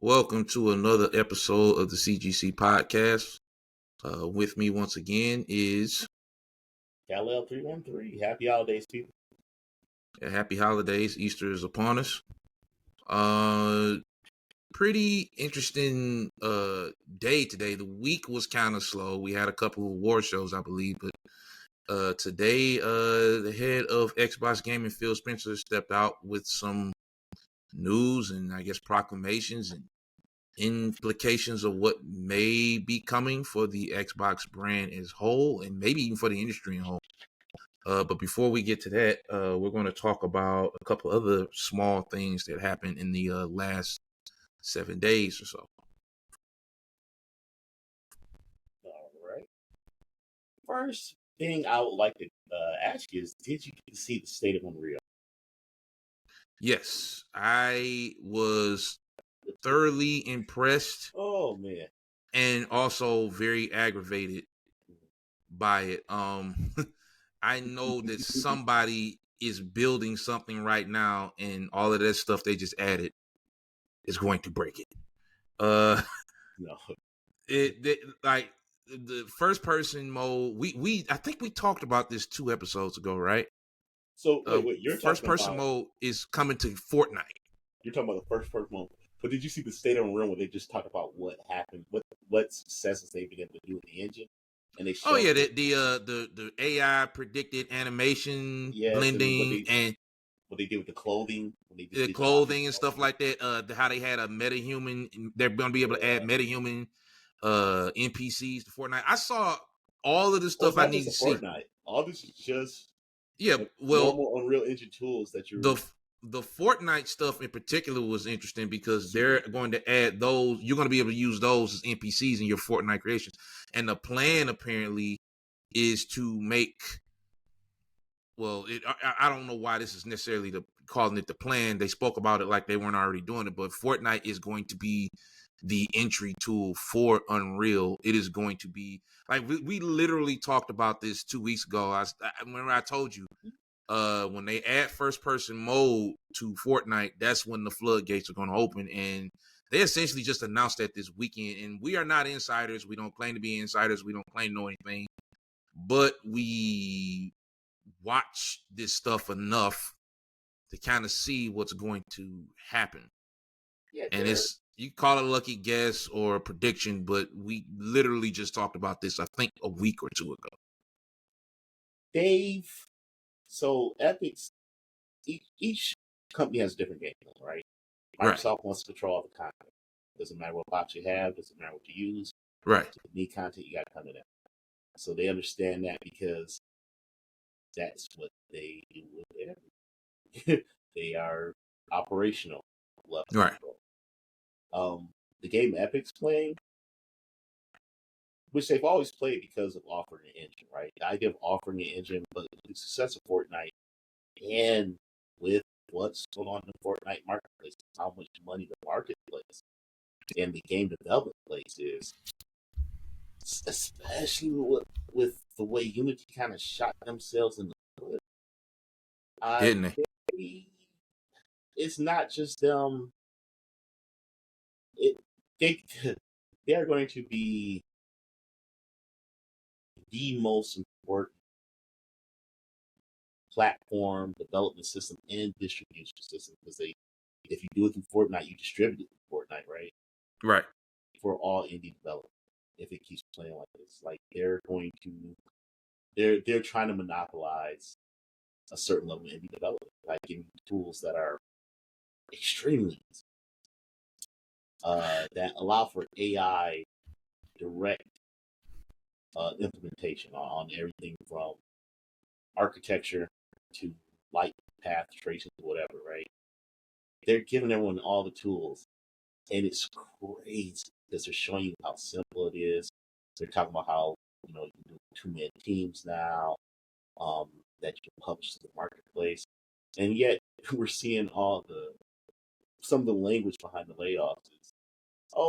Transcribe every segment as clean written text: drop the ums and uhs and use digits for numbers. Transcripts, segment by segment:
Welcome to another episode of the CGC Podcast. With me once again is Kal 313. Happy holidays, people. Happy Holidays. Easter is upon us. Pretty interesting day today. The week was kind of slow. We had a couple of award shows, I believe, but today the head of Xbox Gaming, Phil Spencer, stepped out with some news and I guess proclamations and implications of what may be coming for the Xbox brand as whole and maybe even for the industry in whole. But before we get to that, we're going to talk about a couple other small things that happened in the last 7 days or so. All right. First thing I would like to ask you is, did you get to see the State of Unreal? Yes, I was thoroughly impressed. Oh, man. And also very aggravated by it. I know that somebody is building something right now, and all of that stuff they just added is going to break it. No. It like the first person mode. I think we talked about this 2 episodes ago, right? So wait, you're first talking person about, mode is coming to Fortnite. You're talking about the first person mode. But did you see the State of Unreal where they just talked about what happened, what successes they've been able to do with the engine? And they showed the AI predicted animation blending and what they did with the clothing, the clothing and stuff like that. How they had a metahuman. They're going to be able to add metahuman NPCs to Fortnite. I saw all of the stuff I need to see. Fortnite. All this is just normal Unreal Engine tools that you're. The Fortnite stuff in particular was interesting because they're going to add those. You're going to be able to use those as NPCs in your Fortnite creations. And the plan apparently is to make. Well, I don't know why this is necessarily calling it the plan. They spoke about it like they weren't already doing it, but Fortnite is going to be the entry tool for Unreal. It is going to be like we literally talked about this 2 weeks ago. I remember I told you. When they add first person mode to Fortnite, that's when the floodgates are going to open. And they essentially just announced that this weekend. And we are not insiders. We don't claim to be insiders. We don't claim to know anything. But we watch this stuff enough to kind of see what's going to happen. Yeah, and you call it a lucky guess or a prediction, but we literally just talked about this, I think, a week or 2 ago. So Epic's, each company has a different game plan, right? Microsoft wants to control all the content. Doesn't matter what box you have, doesn't matter what you use. Right. If you need content, you got to come to them. So they understand that because that's what they do with everything. They are operational level. Right. The game Epic's playing, which they've always played because of offering an engine, right? The idea of offering an engine, but the success of Fortnite and with what's going on in the Fortnite marketplace, how much money the marketplace and the game development place is, especially with the way Unity kind of shot themselves in the foot. Didn't they? It's not just them. They are going to be the most important platform, development system, and distribution system because if you do it through Fortnite, you distribute it through Fortnite, right? Right. For all indie development, if it keeps playing like this, like they're trying to monopolize a certain level of indie development by giving tools that are extremely easy, that allow for AI direct implementation on everything from architecture to light path tracing to whatever, right? They're giving everyone all the tools, and it's crazy because they're showing you how simple it is. They're talking about how you can do 2-man teams now, that you can publish to the marketplace, and yet we're seeing some of the language behind the layoffs is,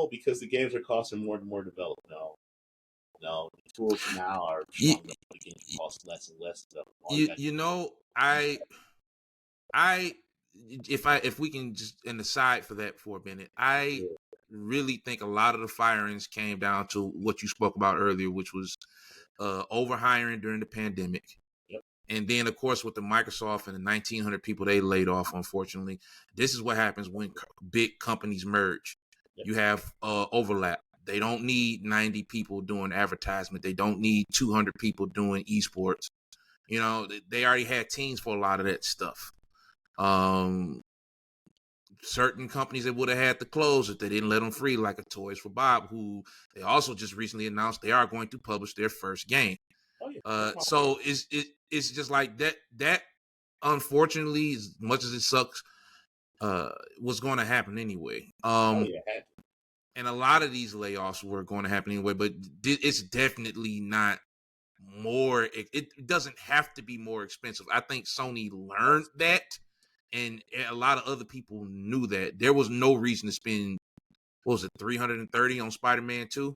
because the games are costing more and more to develop. No, the tools now are strong enough to begin to cost less and less to develop. If we can just an aside for that for a minute, I really think a lot of the firings came down to what you spoke about earlier, which was overhiring during the pandemic. Yep. And then, of course, with the Microsoft and the 1,900 people they laid off, unfortunately, this is what happens when big companies merge. Yep. You have overlap. They don't need 90 people doing advertisement. They don't need 200 people doing esports. You know, they already had teams for a lot of that stuff. Certain companies that would have had to close if they didn't let them free, like a Toys for Bob, who they also just recently announced they are going to publish their first game. Oh, yeah. So it's just like that. That unfortunately, as much as it sucks, was going to happen anyway. Oh, yeah. And a lot of these layoffs were going to happen anyway, but it's definitely not more. It doesn't have to be more expensive. I think Sony learned that, and a lot of other people knew that. There was no reason to spend, what was it, $330 on Spider-Man 2?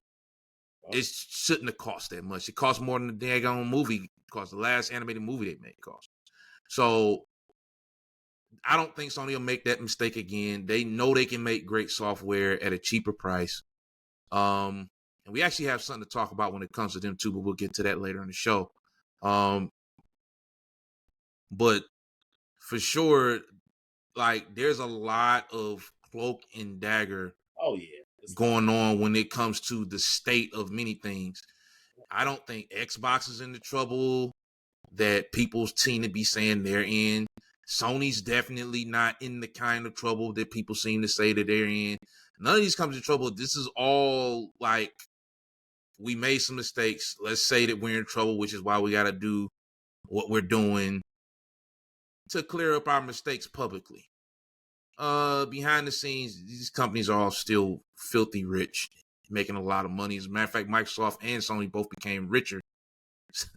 It shouldn't have cost that much. It cost more than the daggone movie cost. The last animated movie they made cost. So I don't think Sony will make that mistake again. They know they can make great software at a cheaper price. And we actually have something to talk about when it comes to them too, but we'll get to that later in the show. But for sure, like, there's a lot of cloak and dagger going on when it comes to the state of many things. I don't think Xbox is in the trouble that people seem to be saying they're in. Sony's definitely not in the kind of trouble that people seem to say that they're in. None of these comes in trouble. This is all like, we made some mistakes. Let's say that we're in trouble, which is why we got to do what we're doing to clear up our mistakes publicly. Behind the scenes, these companies are all still filthy rich, making a lot of money. As a matter of fact, Microsoft and Sony both became richer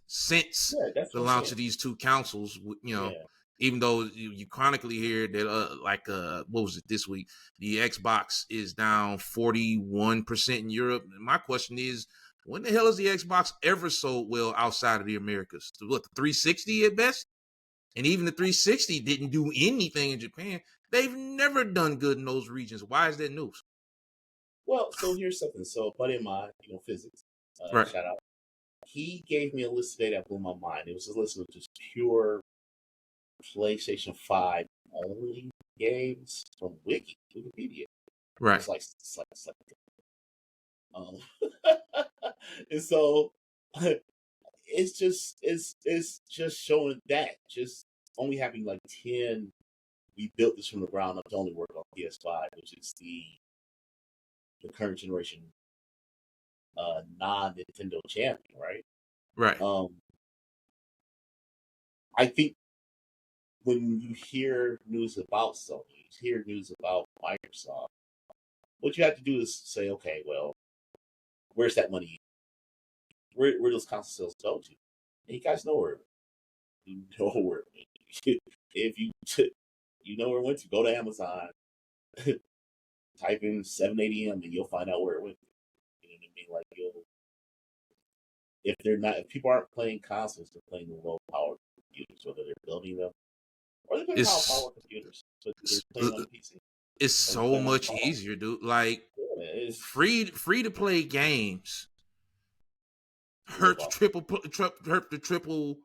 since the launch of these two consoles. You know, even though you chronically hear that, what was it this week? The Xbox is down 41% in Europe. And my question is, when the hell has the Xbox ever sold well outside of the Americas? What, the 360 at best? And even the 360 didn't do anything in Japan. They've never done good in those regions. Why is that news? Well, so here's something. So a buddy of mine, physics, right. Shout out. He gave me a list today that blew my mind. It was a list of just pure PlayStation 5 only games from Wikipedia. Right. It's like and so it's just showing that just only having like 10. We built this from the ground up to only work on PS5, which is the current generation non-Nintendo champion, right? Right. I think when you hear news about Sony, you hear news about Microsoft, what you have to do is say, okay, well, where's that money? Where those console sales go to? And you guys know where. You know where. If you know where it went to, go to Amazon, type in 780M, and you'll find out where it went to. You know what I mean? Like, if people aren't playing consoles, they're playing the low-powered computers, whether they're building them or they're playing high-powered computers, but they're playing on PC. It's so much easier, dude. Like, free to play games hurt the triple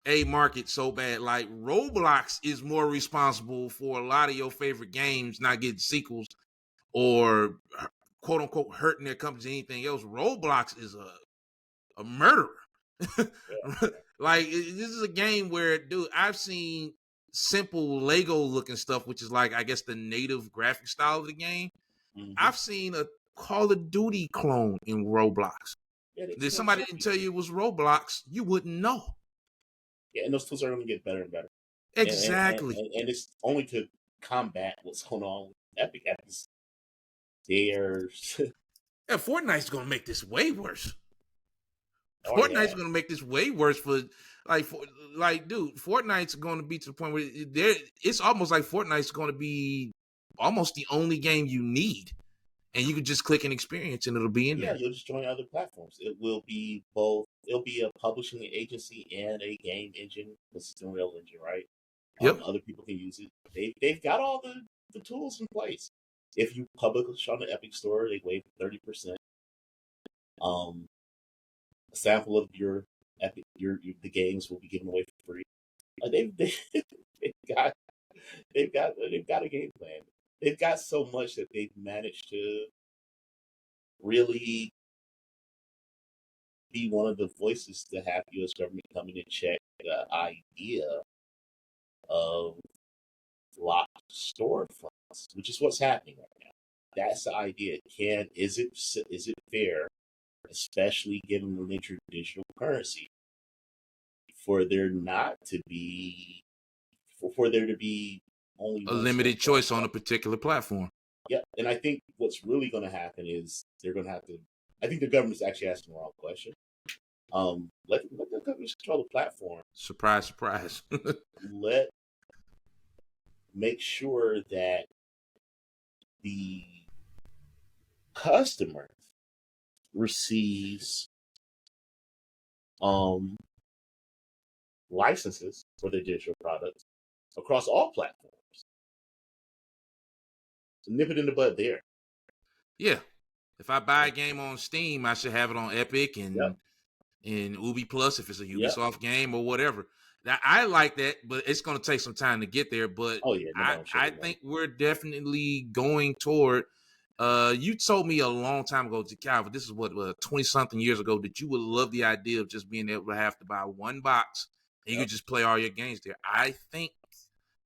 A market so bad. Like, Roblox is more responsible for a lot of your favorite games not getting sequels or quote unquote hurting their companies or anything else. Roblox is a murderer. Like, this is a game where, dude, I've seen simple Lego looking stuff, which is like, I guess, the native graphic style of the game. Mm-hmm. I've seen a Call of Duty clone in Roblox. If somebody didn't tell you it was Roblox, you wouldn't know. Yeah, and those tools are going to get better and better. Exactly. And it's only to combat what's going on with Epic. Epic's there. Yeah, Fortnite's going to make this way worse. Fortnite's going to make this way worse for dude, Fortnite's going to be to the point where it's almost like Fortnite's going to be almost the only game you need. And you can just click an experience and it'll be in there. Yeah, you'll just join other platforms. It will be both. It'll be a publishing agency and a game engine. This is the Unreal Engine, right? Yep. Other people can use it. They've got all the tools in place. if you publish on the Epic Store, they waive 30%. Um, a sample of your Epic, the games will be given away for free. They've got they've got a game plan. They've got so much that they've managed to really be one of the voices to have U.S. government coming and check the idea of locked storefronts, which is what's happening right now. That's the idea. Is it fair, especially given the nature of digital currency, for there not to be for there to be only A one limited storefront? choice on a particular platform. Yeah, and I think what's really going to happen is they're going to have to. I think the government's actually asking the wrong question. Let the government control the platform. Surprise, surprise. Let make sure that the customer receives licenses for their digital products across all platforms. So nip it in the bud there. Yeah. If I buy a game on Steam, I should have it on Epic and Ubi Plus if it's a Ubisoft game or whatever. Now, I like that, but it's going to take some time to get there. But Oh yeah, I think we're definitely going toward. You told me a long time ago, Calvin, this is what 20-something years ago, that you would love the idea of just being able to have to buy one box and you could just play all your games there. I think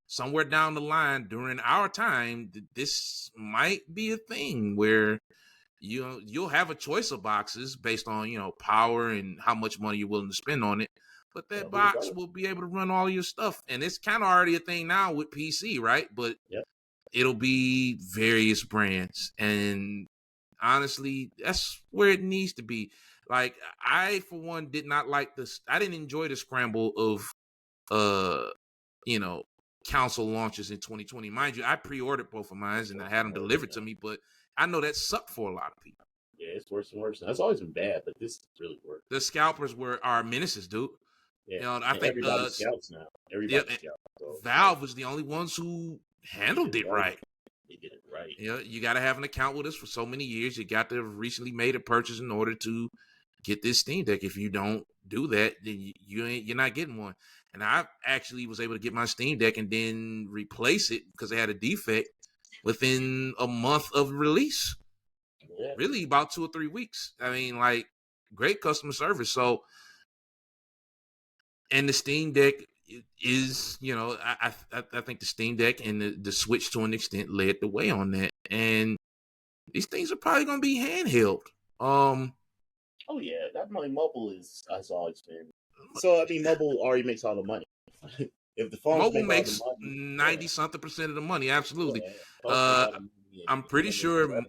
somewhere down the line during our time, this might be a thing where you'll have a choice of boxes based on power and how much money you're willing to spend on it, but that box will be able to run all your stuff. And it's kind of already a thing now with PC, right? But it'll be various brands, and honestly, that's where it needs to be. Like, I for one did not like this. I didn't enjoy the scramble of console launches in 2020. Mind you, I pre-ordered both of mine and I had them delivered to me, but I know that sucked for a lot of people. Yeah, it's worse and worse. That's always been bad, but this really worked. The scalpers are menaces, dude. Yeah, I think everybody scalps now. Everybody scalps. So, Valve was the only ones who handled it right. They did it right. You got to have an account with us for so many years. You got to have recently made a purchase in order to get this Steam Deck. If you don't do that, then you're not getting one. And I actually was able to get my Steam Deck and then replace it because it had a defect within a month of release. Yeah. Really, about 2 or 3 weeks. I mean, like, great customer service. So, and the Steam Deck is, I think the Steam Deck and the Switch to an extent led the way on that. And these things are probably going to be handheld. Oh yeah, that money mobile has always been. So I mean, mobile already makes all the money. If the phone mobile makes 90-something% of the money, absolutely. I'm pretty sure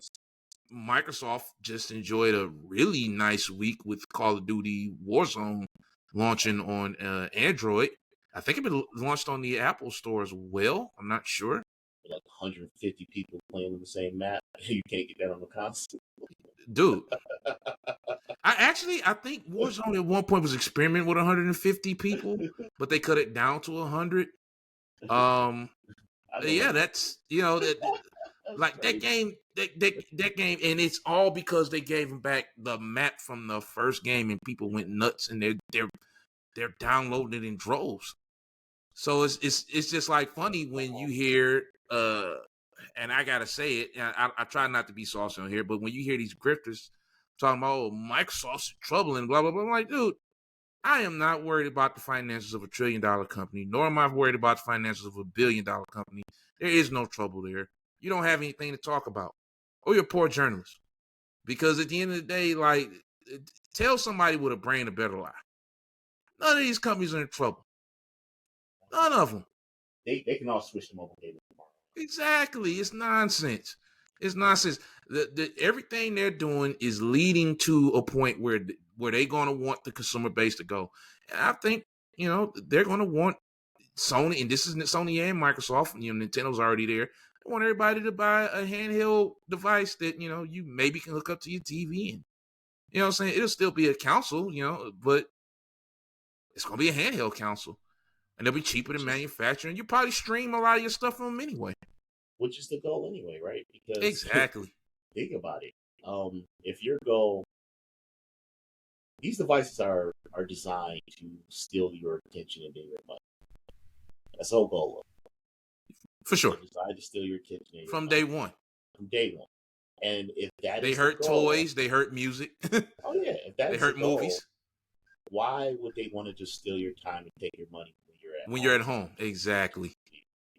Microsoft just enjoyed a really nice week with Call of Duty Warzone launching on Android. I think it been launched on the Apple Store as well. I'm not sure. Like 150 people playing on the same map. You can't get that on the console. Dude. I think Warzone at one point was experimenting with 150 people, but they cut it down to 100. Yeah, that's like that game, that game, and it's all because they gave them back the map from the first game, and people went nuts, and they're downloading it in droves. So it's just like funny when you hear, and I gotta say it, I try not to be saucy on here, but when you hear these grifters talking about Microsoft's in trouble and blah blah blah, I'm like, dude, I am not worried about the finances of $1 trillion company, nor am I worried about the finances of $1 billion company. There is no trouble there. You don't have anything to talk about, or you're a poor journalist. Because at the end of the day, like, tell somebody with a brain a better lie. None of these companies are in trouble. None of them. They can all switch to mobile gaming tomorrow. Exactly. It's nonsense. It's nonsense. Everything they're doing is leading to a point where they're going to want the consumer base to go. And I think, they're going to want Sony, and this is Sony and Microsoft, Nintendo's already there. They want everybody to buy a handheld device that, you maybe can hook up to your TV. And, what I'm saying? It'll still be a console, but it's going to be a handheld console. And they'll be cheaper to manufacture. And you probably stream a lot of your stuff from them anyway. which is the goal anyway, right? Because Exactly. think about it. If your goal, these devices are designed to steal your attention and then your money. That's the whole goal. For sure. They're designed to steal your attention and your From money day one. from day one. And if that They is the hurt goal, toys. They hurt music. oh yeah, if that They is the hurt goal, movies. why would they want to just steal your time and take your money when you're at When home? you're at home. Exactly.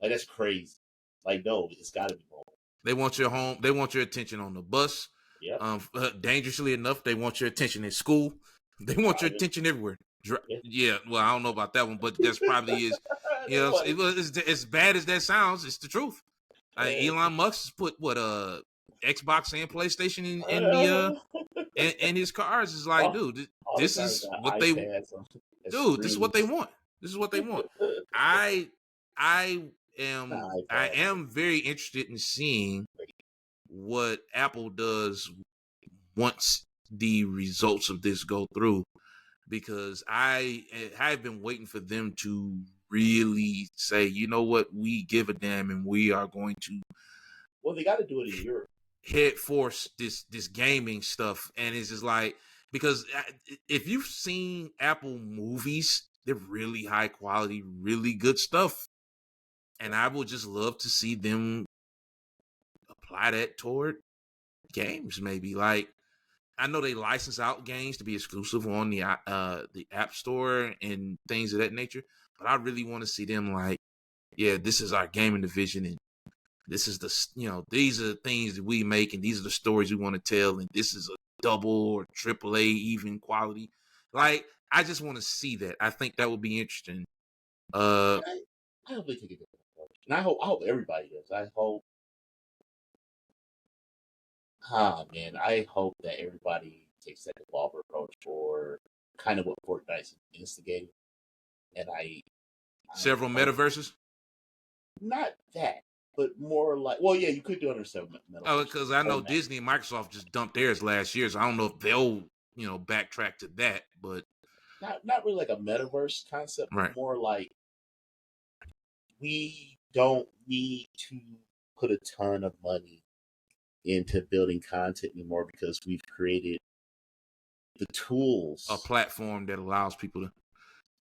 Like that's crazy. Like no, it's got to be more. They want your home. They want your attention on the bus. Yep. Dangerously enough, they want your attention in school. They want your Driving. attention everywhere. Yeah. Yeah, well, I don't know about that one, but that's probably is. You They know, want it. it's as bad as that sounds. It's the truth. Elon Musk has put what Xbox and PlayStation in the in his cars. Is like, dude, All the this cars is got what they, iPads and dude. This is what they screens. want. This is what they want. I I Not I iPads. am very interested in seeing what Apple does once the results of this go through, because I've been waiting for them to really say, you know what, we give a damn and we are going to Well, they got to do it in Europe. head force this gaming stuff. And it's just like, because if you've seen Apple movies, they're really high quality, really good stuff. And I would just love to see them apply that toward games, maybe. Like, I know they license out games to be exclusive on the App Store and things of that nature, but I really want to see them like, yeah, this is our gaming division, and this is these are the things that we make, and these are the stories we want to tell, and this is a double or triple A even quality. Like, I just want to see that. I think that would be interesting. I hope they take a different approach, and I hope everybody does. I hope. Man, I hope that everybody takes that evolver approach for kind of what Fortnite's instigating, and I Several hope metaverses. not that, but more like, well, yeah, you could do it under seven metaverses. Oh, because I know Disney and Microsoft just dumped theirs last year, so I don't know if they'll backtrack to that, but not really like a metaverse concept, right. but more like we don't need to put a ton of money into building content anymore because we've created the tools, A platform that allows people to,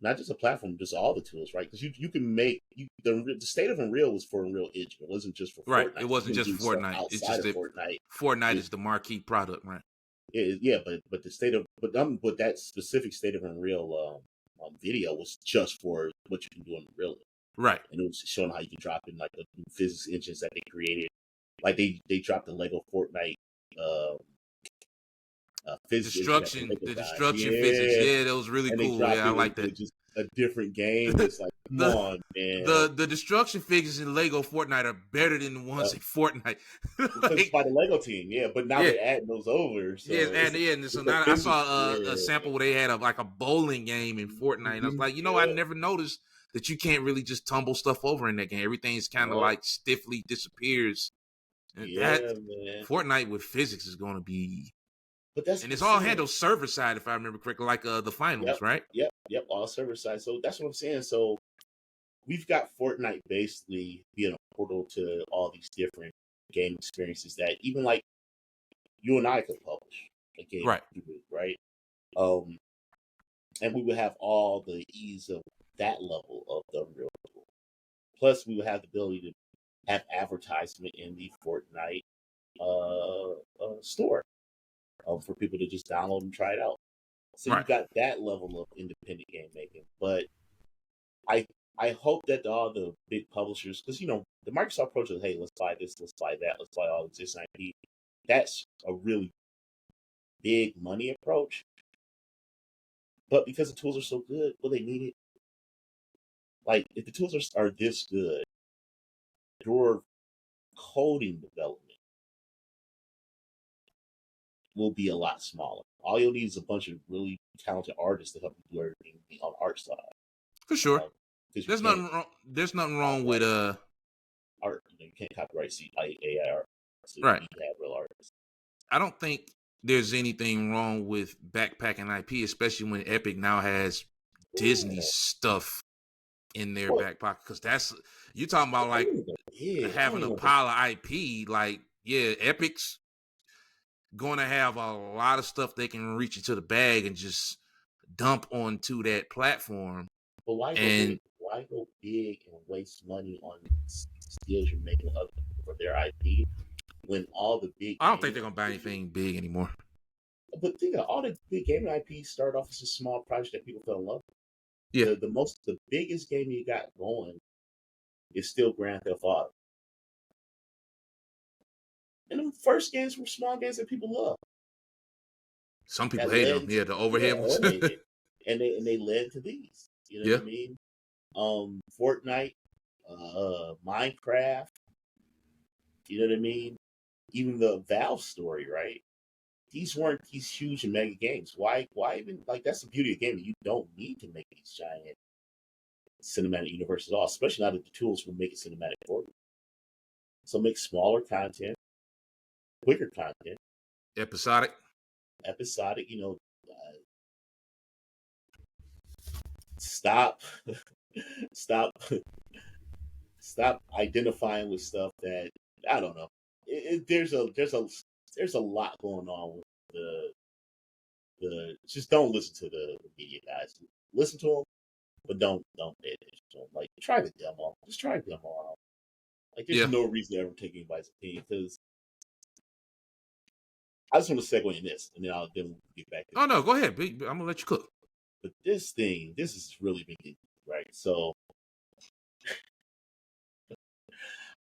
not just a platform, just all the tools, right? Because you can make the state of Unreal was for Unreal Engine. It wasn't just for right. Fortnite. It wasn't just for Fortnite. Outside It's just of that Fortnite. Fortnite is the marquee product, right? Yeah, but the state of but that specific state of Unreal video was just for what you can do in Unreal, right? And it was showing how you can drop in like the new physics engines that they created. Like they dropped the Lego Fortnite physics destruction, engine the destruction physics. Yeah, that was really and cool. Yeah, I like that. Just a different game. It's like, come on, man. The destruction figures in Lego Fortnite are better than the ones in Fortnite. It's by the Lego team, yeah. But now they're adding those over. So and so now I saw a sample where they had a bowling game in Fortnite. And I was like, I never noticed that you can't really just tumble stuff over in that game. Everything's kind of like stiffly disappears. And man. Fortnite with physics is going to be. But it's all handled server side, if I remember correctly, like the finals, right? Yep, all server side. So that's what I'm saying. So we've got Fortnite basically being a portal to all these different game experiences that even like you and I could publish a game, right? And we would have all the ease of that level of the Unreal tool. Plus, we would have the ability to have advertisement in the Fortnite store. For people to just download and try it out. So you've got that level of independent game making. But I hope that all the big publishers, because the Microsoft approach is, hey, let's buy this, let's buy that, let's buy all existing IP. That's a really big money approach. But because the tools are so good, will they need it? Like, if the tools are this good, your coding development will be a lot smaller. All you'll need is a bunch of really talented artists to help you do everything on the art side. For sure. There's nothing wrong. There's nothing wrong with art. You can't copyright AI art. So right. You need to have real artists. I don't think there's anything wrong with backpacking IP, especially when Epic now has Disney stuff in their back pocket. Because that's, you're talking about like big. I don't having even a know what pile of IP, like, yeah, Epic's going to have a lot of stuff they can reach into the bag and just dump onto that platform. but why go And big? Why go big and waste money on deals you're making with other people for their IP when all the big I don't think gaming they're going to buy IP, anything big anymore. but think of all the big gaming IPs start off as a small project that people fell in love Yeah. with. The biggest game you got going is still Grand Theft Auto. And the first games were small games that people love. Some people That hate led them. into, Yeah, the yeah, overhead ones. and they led to these. You know Yeah. what I mean? Fortnite, Minecraft. You know what I mean? Even the Valve story, right? These weren't these huge and mega games. Why even like that's the beauty of gaming. You don't need to make these giant cinematic universes at all, especially now that the tools will make it cinematic for you. So make smaller content, quicker content, Episodic. episodic. Stop, stop, stop identifying with stuff that I don't know. There's a lot going on with the. Just don't listen to the media guys. Listen to them, but don't pay attention to them. Like try the demo. Just try the demo out. Like there's Yeah. no reason to ever take anybody's opinion because I just want to segue in this, and then we'll get back to Oh, it. no, go ahead. I'm going to let you cook. But this is really big, right? So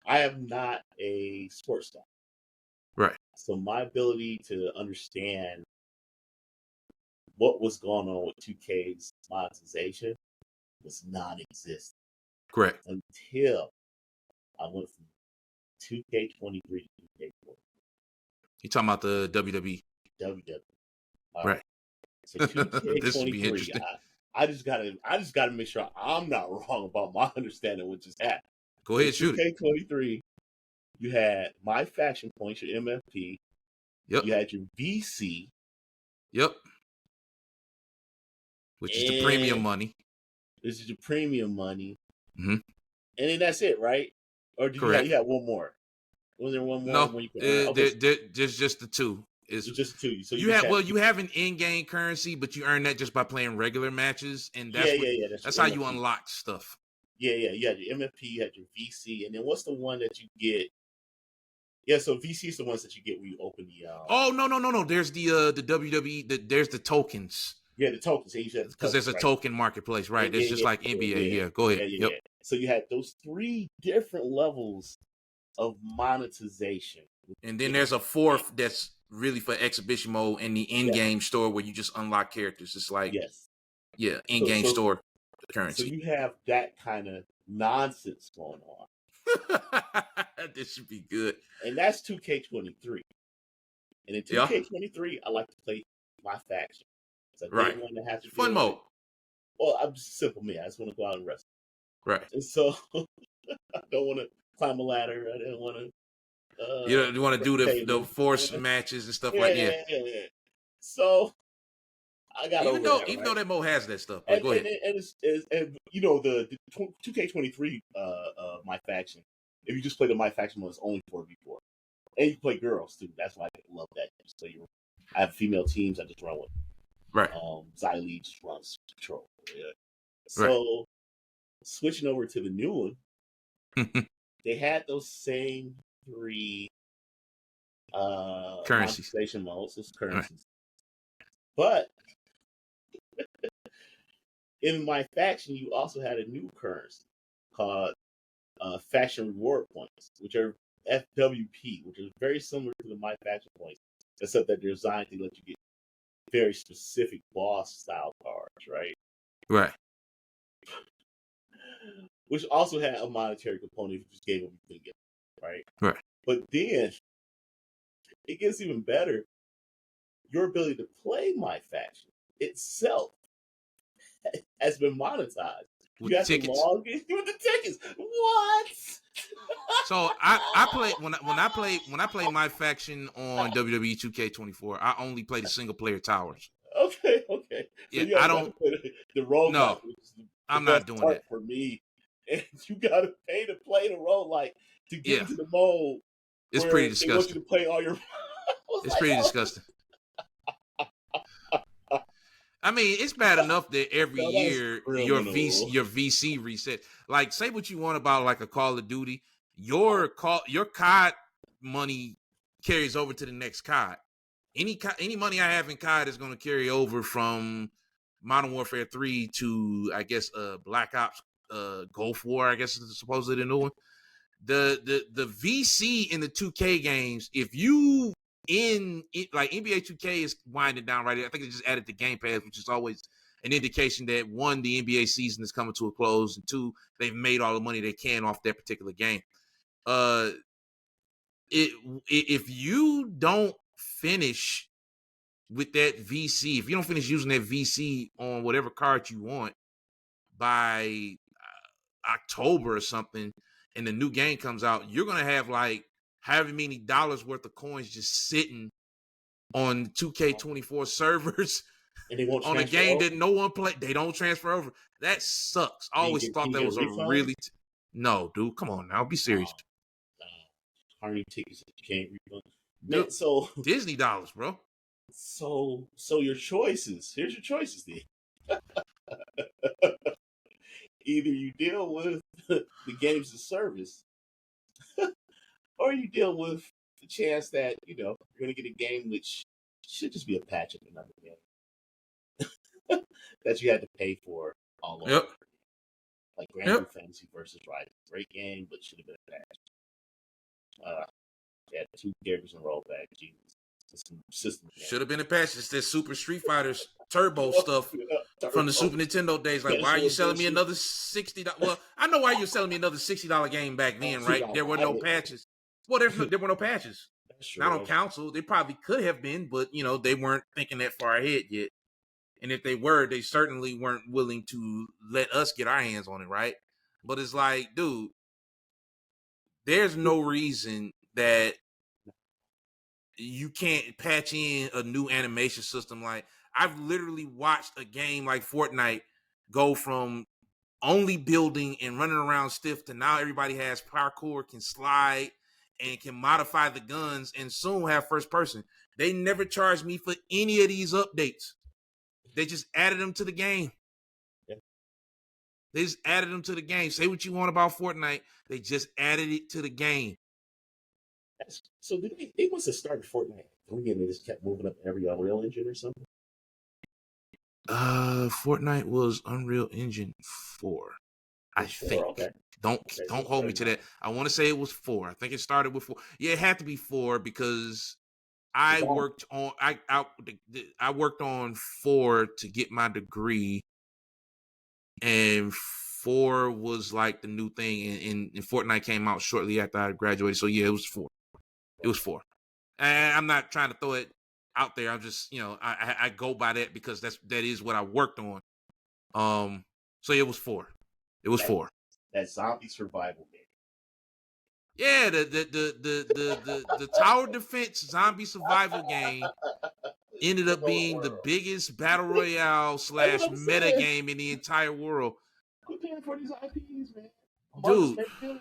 I am not a sports guy. Right. So my ability to understand what was going on with 2K's monetization was non-existent Correct. until I went from 2K23 to 2K4. You talking about the WWE. WWE. All Right. right. So This would be 2K23. interesting. I just gotta make sure I'm not wrong about my understanding of what just happened. Go ahead, shoot it. 2K23, you had my faction points, your MFP. Yep. You had your VC. Yep. Which is the premium money. This is your premium money. Mm-hmm. And then that's it, right? Or did Correct. you have one more? Was there one more? No, when you could earn? Okay, just the two. it's just two. So you have an in-game currency, but you earn that just by playing regular matches, and that's how you unlock stuff. Yeah. You had your MFP, you had your VC, and then what's the one that you get? Yeah, so VC is the ones that you get when you open the. Oh no! There's the WWE. There's the tokens. Yeah, the tokens. Because there's a token marketplace, right? It's just like NBA. Yeah, go ahead. Yeah. So you had those three different levels of monetization, and then there's a fourth that's really for exhibition mode in the in-game store where you just unlock characters. It's like in-game store currency. So you have that kind of nonsense going on. This should be good. And that's 2K23. And in 2K23, I like to play my faction. So I didn't want to have to fun mode. Well, I'm just a simple man. I just want to go out and wrestle. Right. And so I don't want to climb a ladder. I didn't want to. You don't want to do the force matches and stuff like that. Yeah. So I got even though that mode has that stuff. But go ahead. And you know the 2K23 my faction. If you just play the my faction mode, it's only 4v4, and you play girls too. That's why I love that. So I have female teams. I just run with. Right. Xylee just runs control. Yeah. So switching over to the new one, they had those same three currencies. monetization modes, those currencies. Right. But in my faction, you also had a new currency called faction reward points, which are FWP, which is very similar to the my faction points, except that they're designed to let you get very specific boss style cards, right? Right. Which also had a monetary component if you just gave them you couldn't get them, right? Right. But then it gets even better. Your ability to play my faction itself has been monetized. With you have tickets. To log in with the tickets. What? So I play when I play my faction on WWE 2K24. I only play the single player towers. Okay. So yeah, I don't play the rogue. No, I'm not doing that for me. and you gotta pay to play the role, like to get Yeah, into the mode it's pretty where they want you disgusting. to play all your. I was It's like, pretty oh, disgusting. I mean, it's bad enough that every no, that's year criminal. your VC reset. Like, say what you want about like a Call of Duty, your COD money carries over to the next COD. Any money I have in COD is going to carry over from Modern Warfare 3 to, I guess, Black Ops, Gulf War, I guess is supposedly the new one. The VC in the 2K games, if you in it, like NBA 2K is winding down right here. I think they just added the Game Pass, which is always an indication that one, the NBA season is coming to a close, and two, they've made all the money they can off that particular game. Uh, if you don't finish with that VC, if you don't finish using that VC on whatever card you want by October or something, and the new game comes out, you're gonna have like however many dollars worth of coins just sitting on 2K24 servers And they won't on a transfer game over. that no one played. They don't transfer over. That sucks. I always Can thought you that get was a refunds? really no, dude. Come on now, be serious, How many tickets that you can't refund? dude. Man, so Disney dollars, bro. so your choices. Here's your choices, then. Either you deal with the games as service, or you deal with the chance that you're going to get a game which should just be a patch of another game that you had to pay for all over. Yep. Like Grand Blue Fantasy versus Rise, great game, but should have been a patch. They had 2 characters in rollback. Jesus, system Should have been a patch. It's that Super Street Fighters Turbo stuff from the Super Nintendo days. Like, why are you selling me another $60? Well, I know why you're selling me another $60 game back then, right? There were no patches. Well, there were no patches. Not on console. They probably could have been, but they weren't thinking that far ahead yet. And if they were, they certainly weren't willing to let us get our hands on it, right? But it's like, dude, there's no reason that you can't patch in a new animation system. Like, I've literally watched a game like Fortnite go from only building and running around stiff to now everybody has parkour, can slide, and can modify the guns, and soon have first person. They never charged me for any of these updates. They just added them to the game. They just added them to the game. Say what you want about Fortnite. They just added it to the game. So they must have started Fortnite. They just kept moving up every Unreal Engine or something. Fortnite was Unreal Engine 4. I think. Okay. Don't hold me to that. I want to say it was 4. I think it started with 4. Yeah, it had to be 4 because I worked on I worked on 4 to get my degree, and 4 was like the new thing, and Fortnite came out shortly after I graduated. So yeah, it was 4. It was 4. And I'm not trying to throw it out there. I'm just I go by that because that is what I worked on. So it was 4. It was 4. That zombie survival game. Yeah, the tower defense zombie survival game ended up being the biggest battle royale / meta game in the entire world. Quit paying for these IPs, man. Dude. $1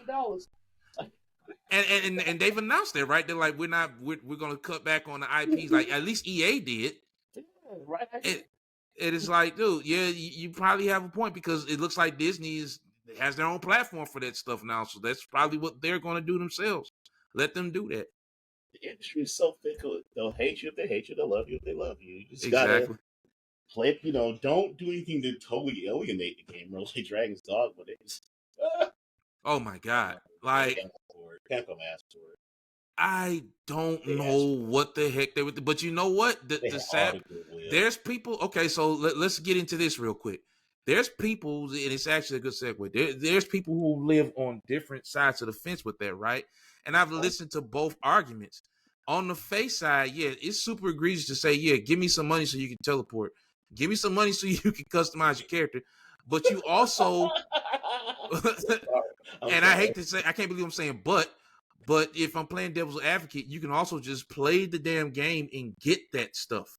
billion. And they've announced that, right? They're like, we're gonna cut back on the IPs. Like, at least EA did. Yeah, right. It is like, dude, yeah, you probably have a point because it looks like Disney has their own platform for that stuff now. So that's probably what they're going to do themselves. Let them do that. The industry is so fickle. They'll hate you if they hate you. They'll love you if they love you. You just exactly. gotta play. Don't do anything to totally alienate the game. Like Dragon's Dogma. Oh my God! Like, Capcom asked for it. I don't know what the heck they would. But you know what? There's people. Okay, so let's get into this real quick. There's people, and it's actually a good segue. There's people who live on different sides of the fence with that, right? And I've listened to both arguments. On the face side, yeah, it's super egregious to say, yeah, give me some money so you can teleport. Give me some money so you can customize your character. But you also, and I hate to say, I can't believe I'm saying, but if I'm playing devil's advocate, you can also just play the damn game and get that stuff.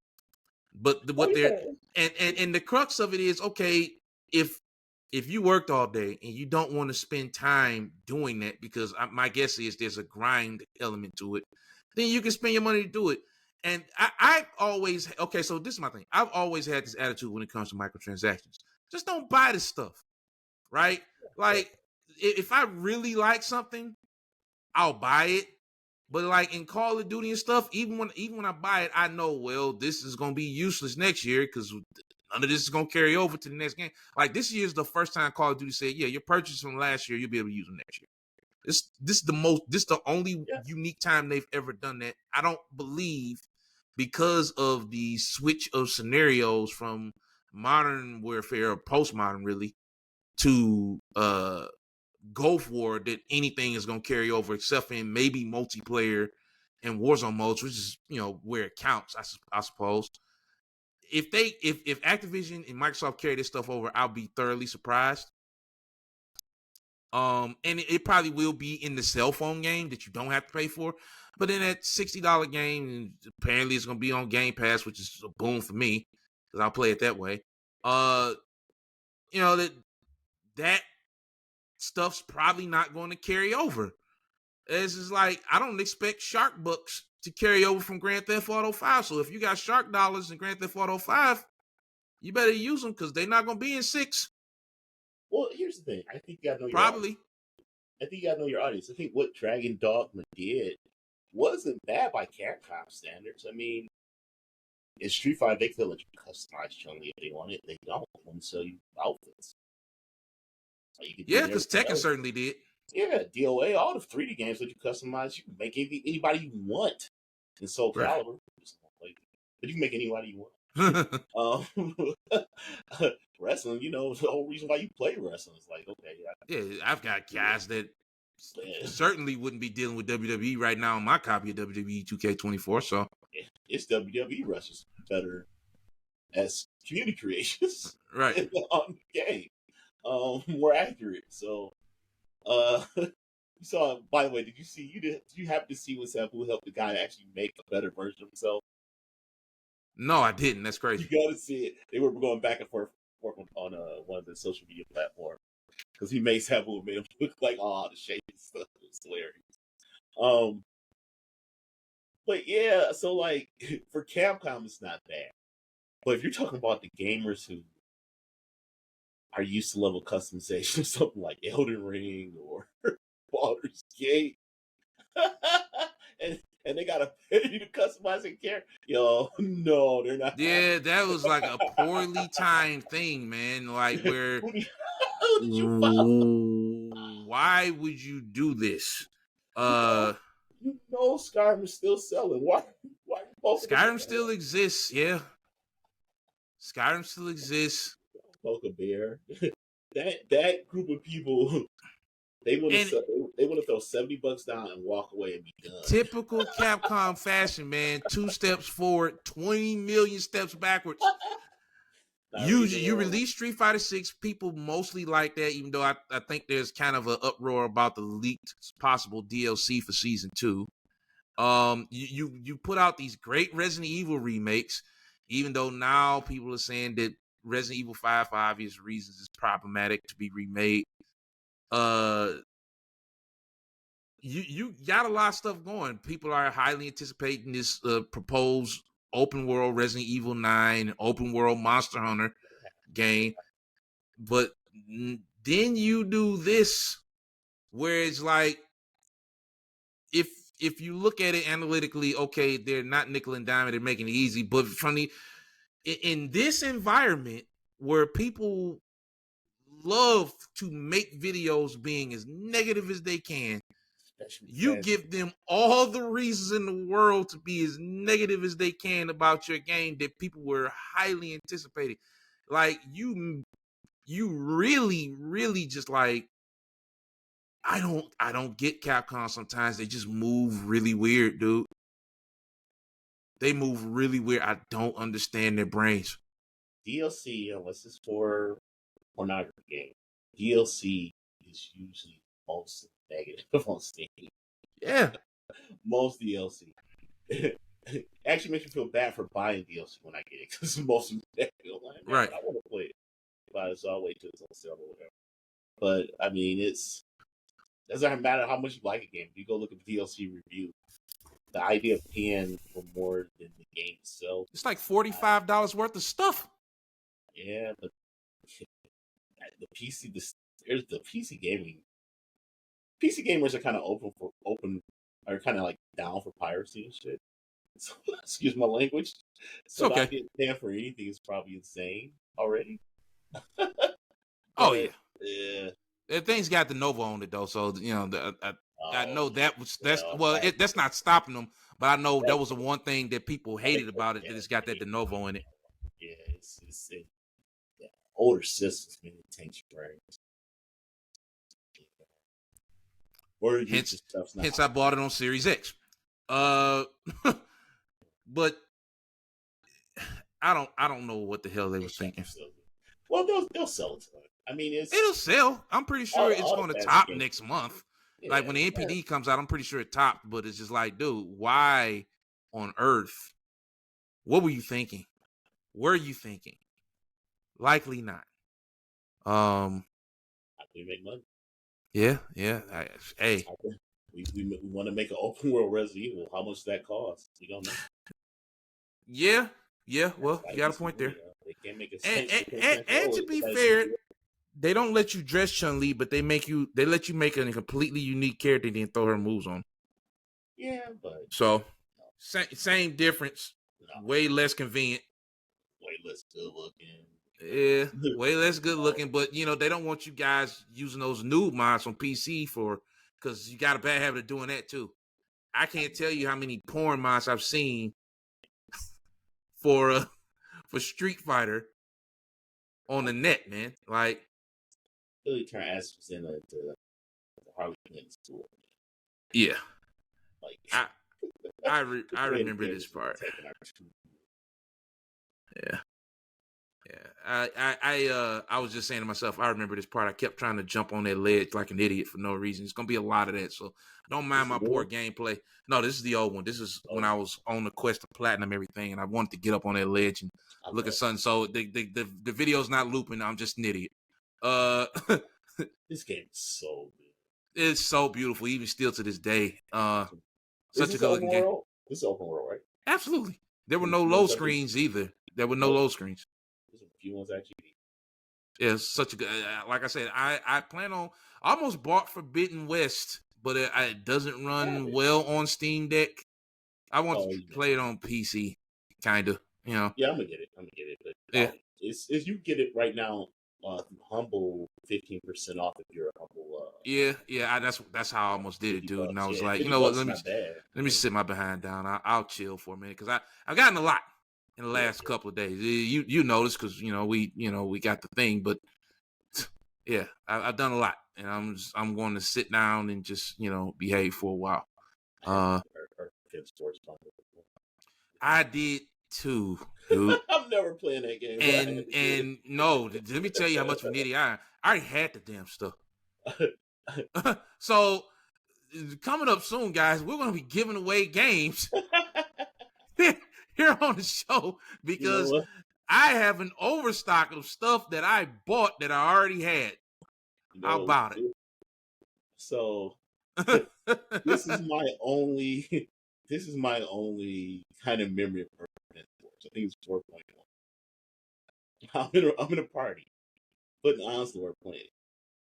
But and the crux of it is, okay, if if you worked all day and you don't want to spend time doing that, because my guess is there's a grind element to it, then you can spend your money to do it. And I've always, okay, so this is my thing. I've always had this attitude when it comes to microtransactions. Just don't buy this stuff, right? Like, if I really like something, I'll buy it. But like in Call of Duty and stuff, even when I buy it, I know, well, this is gonna be useless next year because none of this is gonna carry over to the next game. Like this year is the first time Call of Duty said, yeah, your purchase from last year, you'll be able to use them next year. This is the only unique time they've ever done that. I don't believe, because of the switch of scenarios from modern warfare or postmodern really to Gulf War, that anything is going to carry over except in maybe multiplayer and Warzone modes, which is, where it counts, I suppose. If Activision and Microsoft carry this stuff over, I'll be thoroughly surprised. And it probably will be in the cell phone game that you don't have to pay for, but in that $60 game, apparently it's going to be on Game Pass, which is a boom for me because I'll play it that way. That stuff's probably not going to carry over. It's just like, I don't expect Shark Bucks to carry over from Grand Theft Auto 5. So if you got Shark dollars in Grand Theft Auto 5, you better use them because they're not going to be in 6. Well, here's the thing. I think you got to know probably. I think you got to know your audience. I think what Dragon Dogma did wasn't bad by Capcom standards. I mean, in Street Fighter, they could let you customize Chun-Li if they want it. They don't want to sell you outfits. Yeah, because Tekken certainly did. Yeah, DOA, all the 3D games that you customize, you can make anybody you want in Soul Calibur. But you can make anybody you want. Wrestling, the whole reason why you play wrestling is like, okay. Yeah, I've got guys that certainly wouldn't be dealing with WWE right now on my copy of WWE 2K24, so. It's WWE wrestlers better as community creations. Right. On the game. More accurate. So, you saw, by the way, did you happen to see what Sabu helped the guy actually make a better version of himself? No, I didn't. That's crazy. You gotta see it. They were going back and forth on one of the social media platforms because he made Sabu made him look like all the shady stuff. It was hilarious. But yeah, so like for Capcom, it's not bad. But if you're talking about the gamers who are used to level customization, something like Elden Ring or Baldur's Gate, and they gotta pay you to customize a character. Yo, no, they're not. Yeah, that was like a poorly timed thing, man. Like where how did you follow? Why would you do this? Skyrim is still selling. Why Skyrim still exists, yeah. Skyrim still exists. Poke Bear. that group of people, they want to throw $70 down and walk away and be done. Typical Capcom fashion, man. 2 steps forward, 20 million steps backwards. You release Street Fighter 6, people mostly like that, even though I think there's kind of an uproar about the leaked possible DLC for Season 2. You put out these great Resident Evil remakes, even though now people are saying that Resident Evil 5, for obvious reasons, is problematic to be remade. You got a lot of stuff going. People are highly anticipating this proposed open world Resident Evil 9, open world Monster Hunter game. But then you do this, where it's like, if you look at it analytically, okay, they're not nickel and dime, they're making it easy. But in this environment where people love to make videos being as negative as they can, you give them all the reasons in the world to be as negative as they can about your game that people were highly anticipating. Like you really, really just like, I don't get Capcom sometimes. They just move really weird, dude. They move really weird. I don't understand their brains. DLC, unless it's for pornography game, DLC is usually most negative on Steam. Yeah. Most DLC. Actually makes me feel bad for buying DLC when I get it, because most of them negative. Like, right. I want to play it. $50, so I'll wait till it's on sale or whatever. But I mean, doesn't matter how much you like a game. If you go look at the DLC review, the idea of paying for more than the game itself. It's like $45 worth of stuff. Yeah, but the PC gaming. PC gamers are kind of are kind of like down for piracy and shit. So, excuse my language. So It's okay. not getting paid for anything is probably insane already. Oh yeah. Yeah. The thing's got the Nova on it though, so I know that's not stopping them, but I know that was the one thing that people hated about it, that it's got that de novo in it. Yeah, older systems, man, it tanks your brains. Or hence I bought it on Series X. But I don't know what the hell they were thinking. Well, they'll sell it to them. I mean, it'll sell. I'm pretty sure it's going to top next month. Yeah, like when the NPD comes out, I'm pretty sure it topped. But it's just like, dude, why on earth? What were you thinking? Were you thinking? Likely not. How can we make money? Yeah. Hey, we want to make an open world Resident Evil. How much does that cost? We don't know. Yeah. Well, you got a point there. They can't make and to be fair, they don't let you dress Chun-Li, but they let you make a completely unique character and then throw her moves on. Yeah, but so same difference. No. Way less convenient. Way less good looking. Yeah, way less good looking. But they don't want you guys using those noob mods on PC because you got a bad habit of doing that too. I can't tell you how many porn mods I've seen for Street Fighter on the net, man. Like, really turn ass into the Harley Quinn school. Yeah, like I remember this part. Yeah. I was just saying to myself, I remember this part. I kept trying to jump on that ledge like an idiot for no reason. It's gonna be a lot of that, so don't mind my poor gameplay. No, this is the old one. This is when I was on the quest to platinum everything, and I wanted to get up on that ledge and look at something. So the video's not looping. I'm just an idiot. This game is so good. It's so beautiful, even still to this day. Such a good looking game. This is open world, right? Absolutely. There were no load screens either. There were no load screens. There's a few ones actually. Yeah, it's such a good. Like I said, I plan on. I almost bought Forbidden West, but it doesn't run well on Steam Deck. I want to play it on PC, kind of. Yeah, I'm gonna get it. But yeah, it's you get it right now. Humble 15% off if you're a Humble. Yeah. That's how I almost did it, dude. And I was like, you know what? Let me sit my behind down. I'll chill for a minute because I've gotten a lot in the last couple of days. You noticed because we got the thing, but yeah, I've done a lot, and I'm going to sit down and just behave for a while. I did too, dude. I'm never playing that game. And no, let me tell you how much of an idiot I am. I already had the damn stuff. So coming up soon, guys, we're going to be giving away games here on the show because I have an overstock of stuff that I bought that I already had. How about it? So this is my only kind of memory of Perfect Force. I think it's 4.1. I'm in a party, putting Onslaught playing.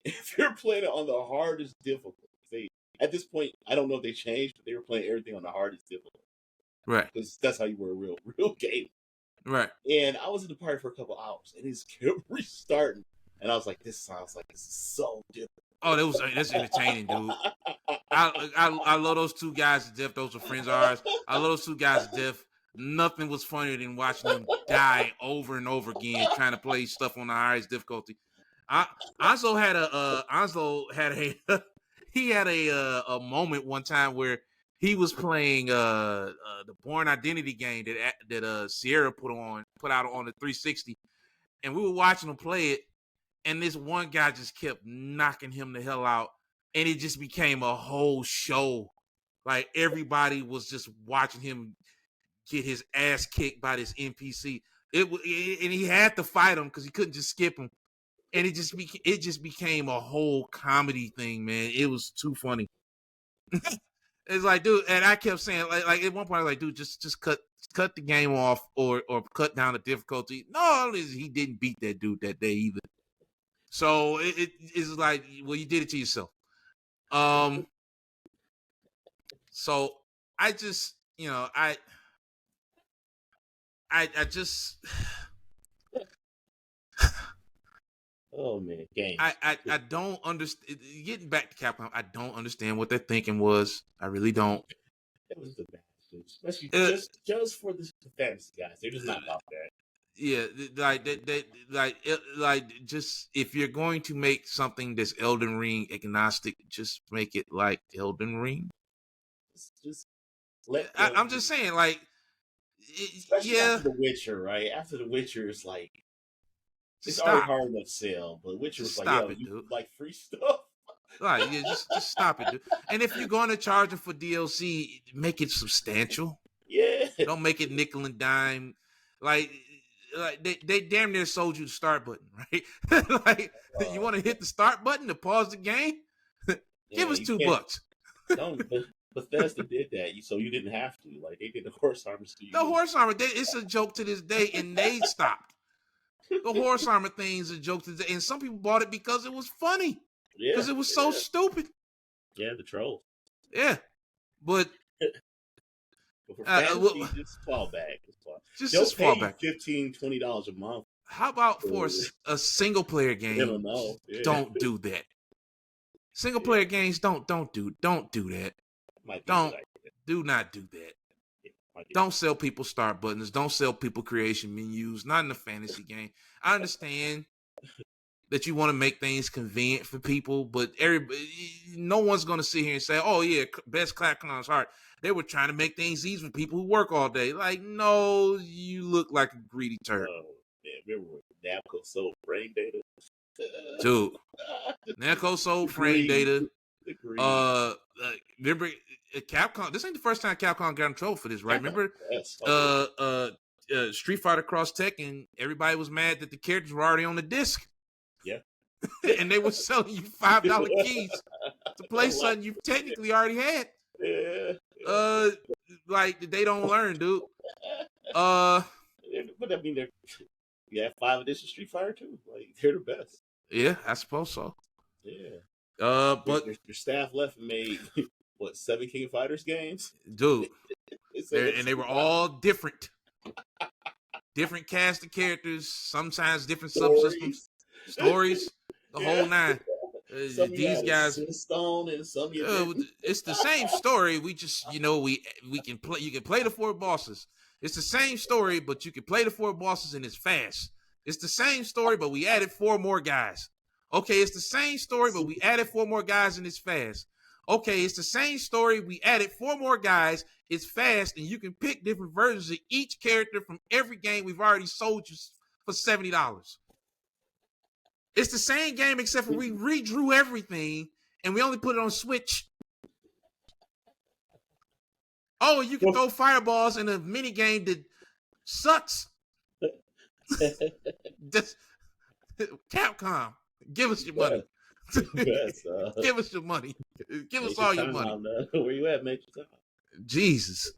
If you're playing it on the hardest difficulty, at this point, I don't know if they changed, but they were playing everything on the hardest difficulty. Right. Because that's how you were a real game. Right. And I was in the party for a couple hours, and it just kept restarting. And I was like, this is so difficult. Oh, that's entertaining, dude. I love those two guys to death. Those are friends of ours. I love those two guys to death. Nothing was funnier than watching them die over and over again trying to play stuff on the highest difficulty. Anzo had a moment one time where he was playing the Bourne Identity game that Sierra put out on the 360, and we were watching him play it, and this one guy just kept knocking him the hell out, and it just became a whole show. Like everybody was just watching him get his ass kicked by this NPC. And he had to fight him because he couldn't just skip him. and it just became a whole comedy thing, man. It was too funny. It's like, dude, and I kept saying, like at one point, I was like, dude, just cut the game off or cut down the difficulty. No, he didn't beat that dude that day either. So it's like, well, you did it to yourself. So I just, I just. Oh man, games. I don't understand. Getting back to Capcom, I don't understand what their thinking was. I really don't. That was the bad, especially just for the fantasy guys. They're just not about that. Yeah, just if you're going to make something that's Elden Ring agnostic, just make it like Elden Ring. Just let. I'm just saying, like, especially yeah. after The Witcher, right? After The Witcher, it's like it's Stop. already hard enough sell, but Witcher was like, yo, you dude. like free stuff. Right, yeah, just stop it, dude. And if you're going to charge them for DLC, make it substantial. Yeah. Don't make it nickel and dime. Like they damn near sold you the start button, right? Like, you want to hit the start button to pause the game? Give us $2. Don't. Bethesda did that, so you didn't have to. Like, they did the horse armor. The horse armor, it's a joke to this day, and they stopped. The horse armor thing's a joke to this day, and some people bought it because it was funny. Yeah. Because it was so stupid. Yeah, the troll. Yeah. But for fantasy, just fall back. Just fall back. $15, $20 a month. How about for a single player game? I don't know. Yeah. Don't do that. Single player games, don't do that. Do not do that. Don't sell people start buttons. Don't sell people creation menus. Not in a fantasy game. I understand that you want to make things convenient for people, but no one's going to sit here and say, "Oh yeah, best Capcom's heart." They were trying to make things easy for people who work all day. Like, no, you look like a greedy turd. Remember when Namco sold frame data? Dude, Namco sold frame data. Remember Capcom? This ain't the first time Capcom got in trouble for this, right? Remember, Street Fighter Cross Tekken, everybody was mad that the characters were already on the disc. Yeah, and they were selling you $5 keys to play something you technically already had. Yeah. Like, they don't learn, dude. But I mean, you have 5 edition Street Fighter too. Like, they're the best. Yeah, I suppose so. Yeah. But your staff left and made 7 King of Fighters games, dude. And they were all different. Different cast of characters, sometimes different subsystems, stories, the whole nine. These guys, Stone and some. It's the same story. We just, we can play. You can play the 4 bosses. It's the same story, but you can play the 4 bosses and it's fast. It's the same story, but we added 4 more guys. Okay, it's the same story, but we added 4 more guys and it's fast. Okay, it's the same story. We added 4 more guys. It's fast, and you can pick different versions of each character from every game we've already sold you for $70. It's the same game, except for we redrew everything, and we only put it on Switch. Oh, you can throw fireballs in a mini game that sucks. Just Capcom, give us your money. Give us your money. Give us all your money. Where you at, mate? Jesus.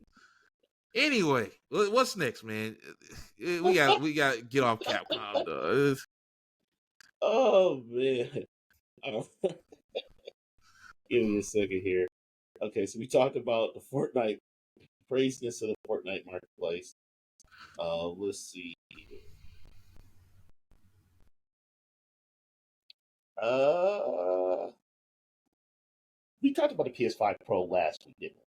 Anyway, what's next, man? We got to get off Capcom, though. Oh man. Give me a second here. Okay, so we talked about the Fortnite craziness of the Fortnite marketplace. Let's see. We talked about the PS5 Pro last week, didn't we?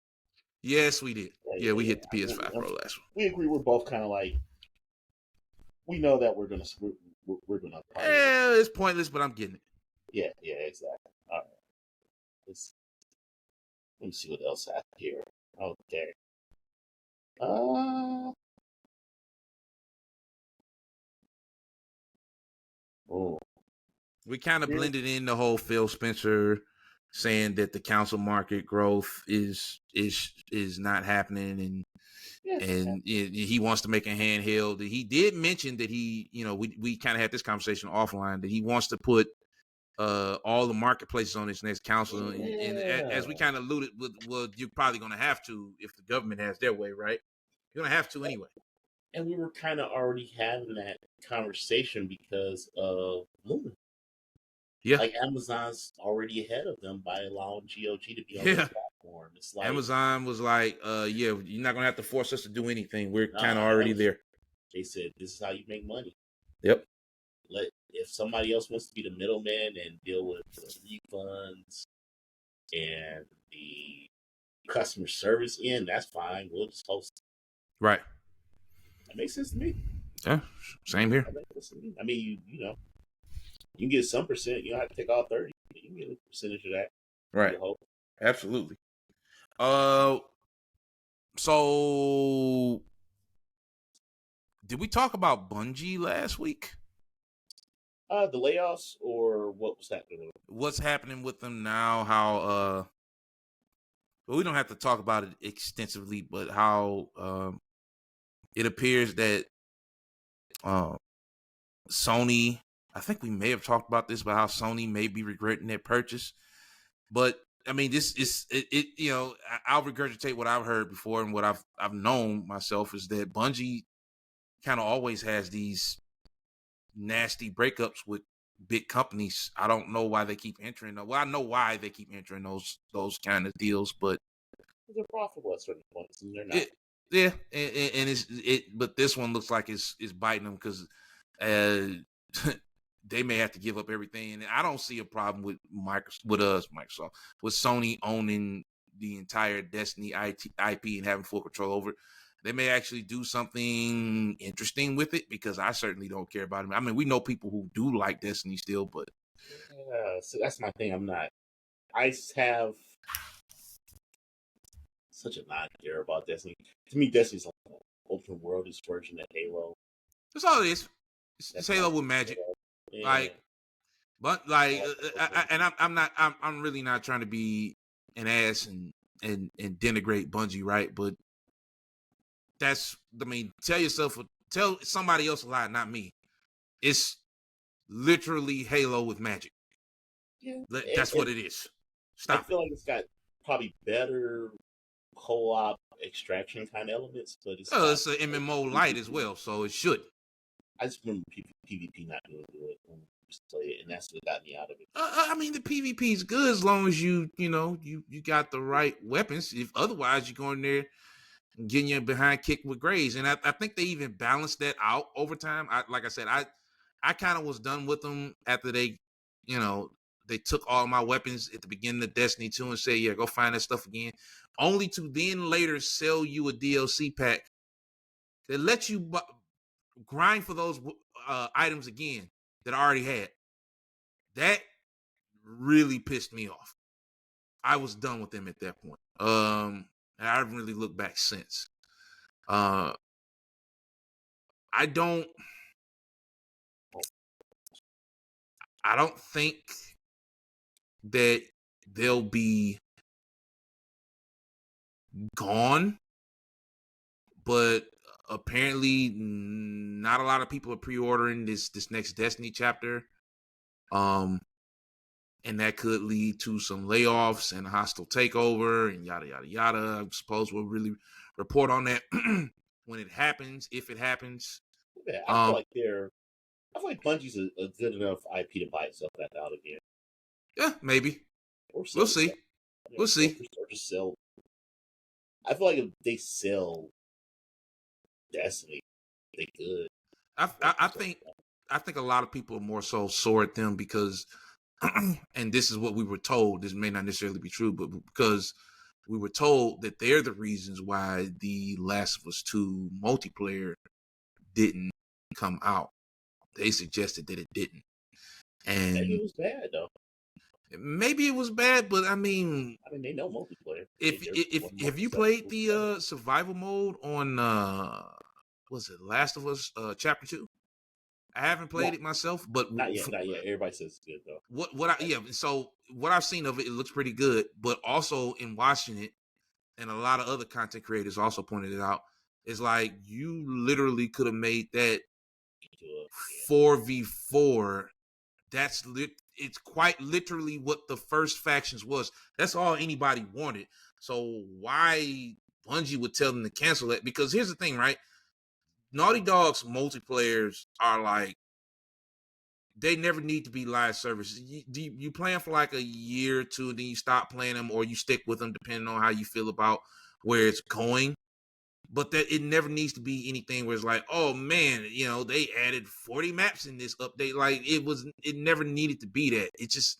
Yes, we did. Yeah, we hit the PS5 Pro last week. We agree. We're both kind of like, we know that we're gonna. Yeah, it's pointless, but I'm getting it. Yeah, exactly. All right. Let me see what else I have here. Okay. We kind of blended in the whole Phil Spencer saying that the council market growth is not happening, and he wants to make a handheld. He did mention that we kind of had this conversation offline, that he wants to put all the marketplaces on this next council, and as we kind of alluded, well, you're probably going to have to if the government has their way, right? You're going to have to anyway. And we were kind of already having that conversation because of Luna. Yeah, like Amazon's already ahead of them by allowing GOG to be on their platform. It's like Amazon was like, yeah, you're not going to have to force us to do anything. We're kind of nah, already there. They said this is how you make money. Yep. If somebody else wants to be the middleman and deal with the refunds and the customer service end, that's fine. We'll just host it. Right. That makes sense to me. Yeah, same here. That makes sense to me. I mean, you know, you can get some percent. You don't have to take all 30. You can get a percentage of that. Right. Absolutely. So did we talk about Bungie last week? The layoffs or what was happening? What's happening with them now? How but we don't have to talk about it extensively, but how it appears that Sony, I think we may have talked about this, about how Sony may be regretting their purchase. But I mean, this is it. You know, I'll regurgitate what I've heard before, and what I've known myself is that Bungie kind of always has these nasty breakups with big companies. I don't know why they keep entering. Well, I know why they keep entering those kind of deals, but they're profitable at certain points, and they're not. Yeah, and but this one looks like it's biting them because they may have to give up everything. And I don't see a problem with Microsoft, with Sony owning the entire Destiny IP and having full control over it. They may actually do something interesting with it, because I certainly don't care about it. I mean, we know people who do like Destiny still, but yeah, so that's my thing. I'm not. I have such a non-care about Destiny. To me, Destiny's like an open world-ish version of Halo. That's all it is. It's Halo with magic. Yeah. Like, but like, I'm really not trying to be an ass and denigrate Bungie, right? But tell somebody else a lie, not me. It's literally Halo with magic. Yeah, that's what it is. Stop. I feel like it's got probably better co-op extraction kind of elements, but it's an MMO light as well, so it should. I just remember PvP not doing good when we used to play it, and that's what got me out of it. I mean, the PvP is good as long as you got the right weapons. If otherwise, you're going there and getting your behind kicked with grays. And I think they even balanced that out over time. Like I said, I kind of was done with them after they took all my weapons at the beginning of Destiny 2 and said, yeah, go find that stuff again, only to then later sell you a DLC pack that lets you grind for those items again that I already had. That really pissed me off. I was done with them at that point. And I haven't really looked back since. I don't think that they'll be gone, but apparently not a lot of people are pre-ordering this next Destiny chapter. And that could lead to some layoffs and a hostile takeover and yada yada yada. I suppose we'll really report on that when it happens, if it happens. Yeah, I feel like Bungie's a good enough IP to buy itself back out again. Yeah, maybe. We'll see. We'll see. Or just sell. I feel like if they sell Destiny, they could. I think a lot of people are more so sore at them because, and this is what we were told. This may not necessarily be true, but because we were told that they're the reasons why the Last of Us 2 multiplayer didn't come out. They suggested that it didn't. And maybe it was bad though. Maybe it was bad, but I mean they know multiplayer. If you played the survival mode on was it Last of Us Chapter 2? I haven't played Not, it myself, but not yet. Not yet. Everybody says it's good though. So what I've seen of it, it looks pretty good. But also in watching it, and a lot of other content creators also pointed it out, is like you literally could have made that 4v4. It's quite literally what the first factions was. That's all anybody wanted. So why Bungie would tell them to cancel that? Because here's the thing, right? Naughty Dog's multiplayers are like, they never need to be live services. You play them for like a year or two, and then you stop playing them, or you stick with them depending on how you feel about where it's going. But that it never needs to be anything where it's like, oh man, they added 40 maps in this update. Like it never needed to be that. It just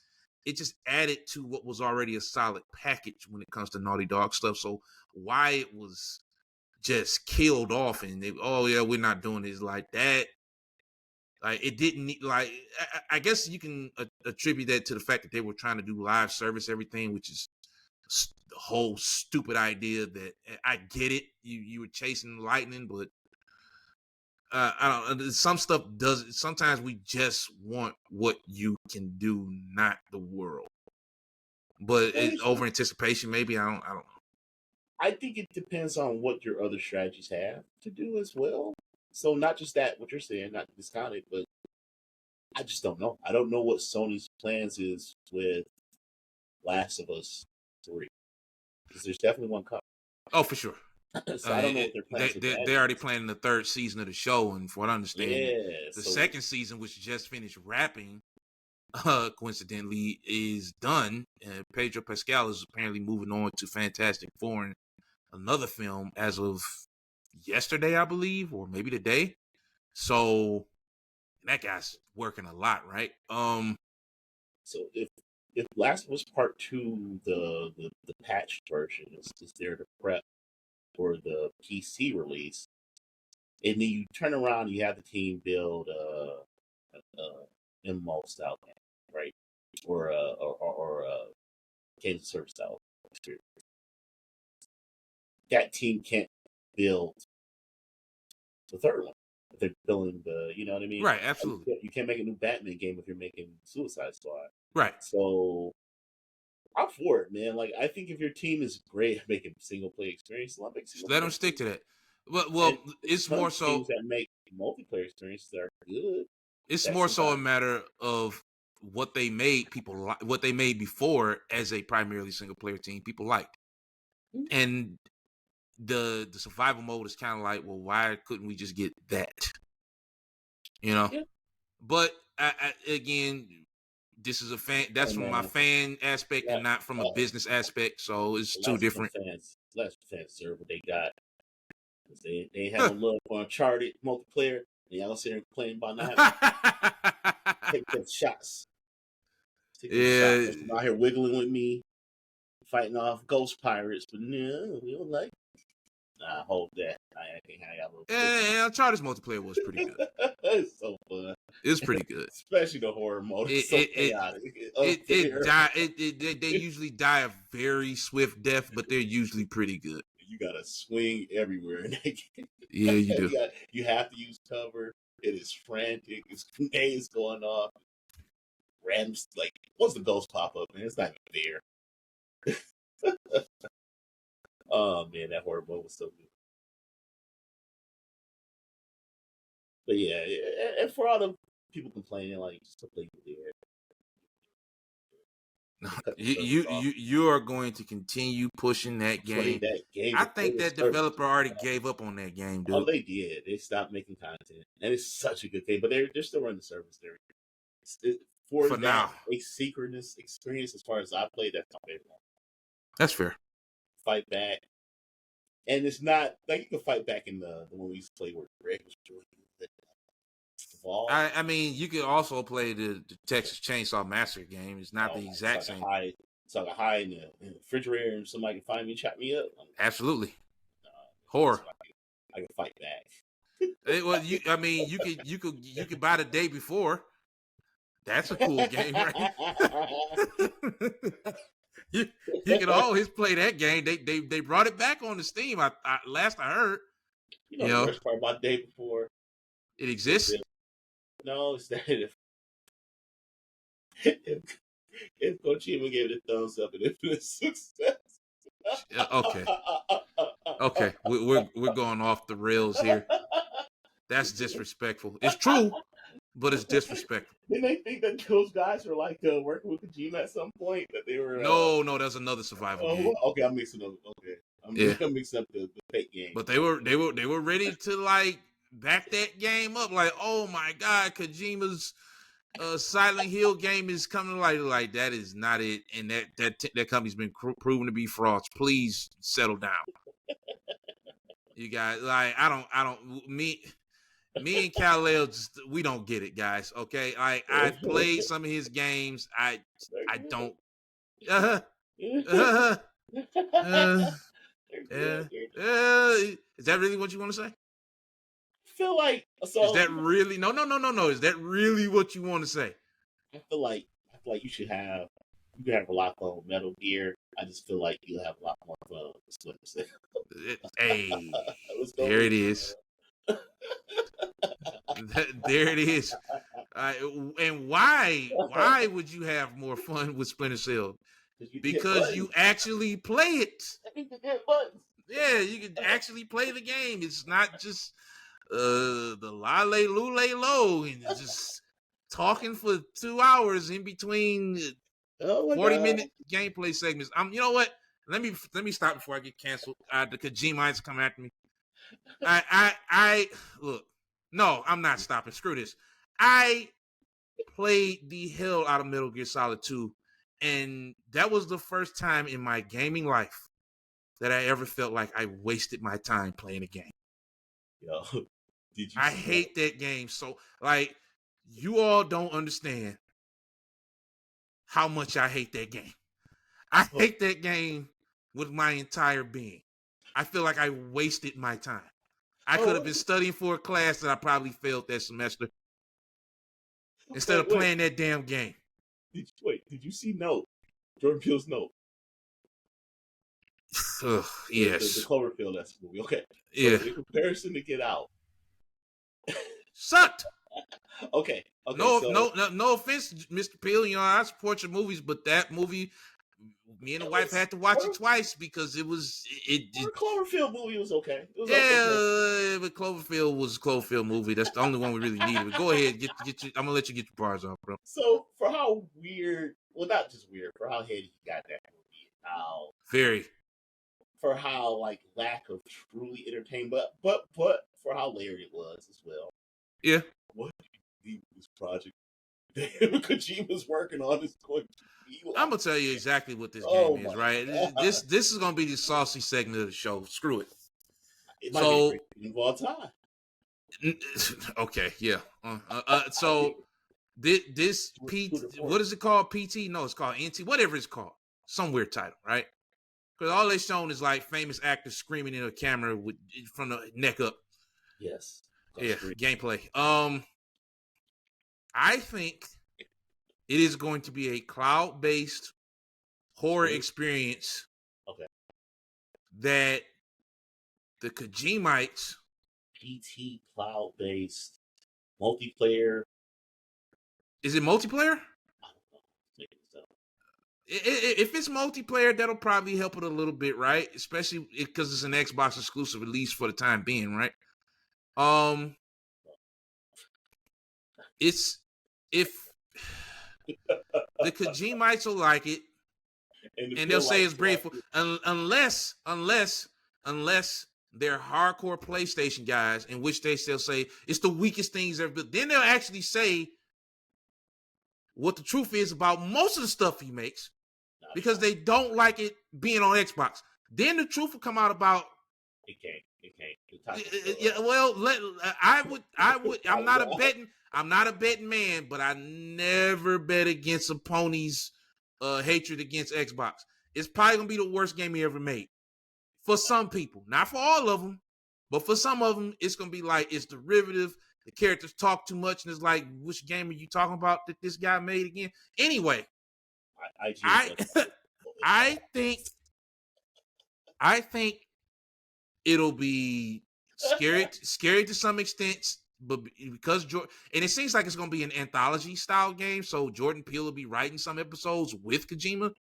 added to what was already a solid package when it comes to Naughty Dog stuff. So why it was just killed off and oh yeah, we're not doing this like that. Like it didn't need, like I guess you can attribute that to the fact that they were trying to do live service everything, which is the whole stupid idea. That I get it, you were chasing lightning, but I don't. Some stuff does. Sometimes we just want what you can do, not the world. But over anticipation, maybe I don't know. I think it depends on what your other strategies have to do as well. So not just that, what you're saying, not to discount it, but I just don't know. I don't know what Sony's plans is with Last of Us 3. Because there's definitely one coming. Oh, for sure. So I don't know what their plans are. They're already planning the third season of the show, and from what I understand, the second season, which just finished wrapping, coincidentally, is done. And Pedro Pascal is apparently moving on to Fantastic Four and another film as of yesterday, I believe, or maybe today. So that guy's working a lot, right? So if Last of Us Part 2, the patched version is there to prep for the PC release, and then you turn around and you have the team build a MMO style game, right? Or a game service style experience. That team can't build the third one. If they're building you know what I mean? Right, absolutely. You can't make a new Batman game if you're making Suicide Squad. Right. So I'm for it, man. Like I think if your team is great at making single player experience, let them stick to that. Well, it's more so teams that make multiplayer experiences that are good. It's more so a matter of what they made what they made before as a primarily single player team people liked, and the survival mode is kind of like, well, why couldn't we just get that? Yeah. But again, this is a fan. That's from my fan aspect and not from a business aspect. So it's two different. Last fans serve what they got. They have a love for Uncharted multiplayer. And y'all sit here complaining about not having take them shots. Shots. Out here wiggling with me, fighting off ghost pirates, but no, we don't like. Nah, hold that. I can't have y'all. Yeah, Uncharted's multiplayer was pretty good. It's so fun. It was pretty good, especially the horror mode. It's so chaotic. They usually die a very swift death, but they're usually pretty good. You gotta swing everywhere in that game. Yeah, you do. You have to use cover. It is frantic. It's grenades going off. Random, like, once the ghost pop up, man, it's not even there. Oh man, that horror mode was so good. But yeah, and for all the people complaining, like, just to play there. You are going to continue pushing that game. I think that developer already gave up on that game, dude. Oh, they did. They stopped making content, and it's such a good game. But they're still running the service there. For now, asynchronous experience, as far as I played, that's my favorite one. That's fair. Fight back, and it's not like you can fight back in the one we used to play where Greg was doing the ball. I mean, you could also play the Texas Chainsaw Massacre game. It's not the exact same. So I can hide in the refrigerator and somebody can find me and chop me up. Absolutely. Horror. So I can fight back. Well, you could buy the day before. That's a cool game, right? you can always play that game. They brought it back on the Steam. Last I heard. The worst part about day before. It exists. No, it's that if Kojima gave it a thumbs up and if it's success. Okay, okay, we're going off the rails here. That's disrespectful. It's true, but it's disrespectful. Didn't they think that those guys were like working with Kojima at some point? That they were. No, that's another survival game. Okay, I'm mixing up. Okay, I'm mixing up the fake game. But they were ready to like back that game up. Like, oh my God, Kojima's Silent Hill game is coming. Like that is not it, and that company's been proven to be frauds. Please settle down. You guys, like, me and Kal-El, just we don't get it, guys. Okay, I've played some of his games. I don't. Is that really what you want to say? I feel like so. Is that really no? Is that really what you want to say? I feel like you should have a lot of Metal Gear. I just feel like you'll have a lot more fun with Splinter Cell. Hey, there it is. There it is. And why would you have more fun with Splinter Cell? Because you actually play it. Yeah, you can actually play the game. It's not just the lale lule low and just talking for 2 hours in between 40-minute gameplay segments. You know what? Let me stop before I get canceled. The Kojimites come after me. I look. No, I'm not stopping. Screw this. I played the hell out of Metal Gear Solid 2, and that was the first time in my gaming life that I ever felt like I wasted my time playing a game. Yo, did you? I hate that game. So, like, you all don't understand how much I hate that game. I hate that game with my entire being. I feel like I wasted my time. I could have been studying for a class that I probably failed that semester instead of playing that damn game. Did you see Note? Jordan Peele's Note. Yes. The Cloverfield that's movie. Okay. So yeah. in comparison to Get Out. Sucked. Okay. No offense, Mr. Peele. You know, I support your movies, but that movie, me and the wife had to watch it twice because it was the Cloverfield movie was okay. But Cloverfield was a Cloverfield movie. That's the only one we really needed. But go ahead, get I'm gonna let you get your bars off, bro. So for how weird, well, not just weird, for how heady he got that movie, for how like lack of truly entertainment, but for how layered it was as well. Yeah. What do you think this project that Kojima's working on is going to be like? I'm gonna tell you exactly what this game is, right? God. This is gonna be the saucy segment of the show. Screw it. It might be the greatest game of all time. Okay, yeah. So this what is it called? PT? No, it's called NT. Whatever it's called, some weird title, right? Because all they're shown is like famous actors screaming in a camera from the neck up. Yes. Yeah. Gameplay. I think it is going to be a cloud-based horror experience. Okay. That the Kojimites. PT cloud-based multiplayer. Is it multiplayer? I don't know. If it's multiplayer, that'll probably help it a little bit, right? Especially because it's an Xbox exclusive, at least for the time being, right? It's if the Kojimites will like it, and they'll say it's brave, unless they're hardcore PlayStation guys, in which they'll say it's the weakest things ever built. Then they'll actually say what the truth is about most of the stuff he makes, because they don't like it being on Xbox. Then the truth will come out about it can't. Yeah, well, I would. I'm not a betting man, but I never bet against a pony's hatred against Xbox. It's probably gonna be the worst game he ever made. For some people, not for all of them, but for some of them, it's gonna be like it's derivative. The characters talk too much, and it's like, which game are you talking about that this guy made again? Anyway, I think it'll be scary to some extent, but because Jordan, and it seems like it's going to be an anthology style game, so Jordan Peele will be writing some episodes with Kojima.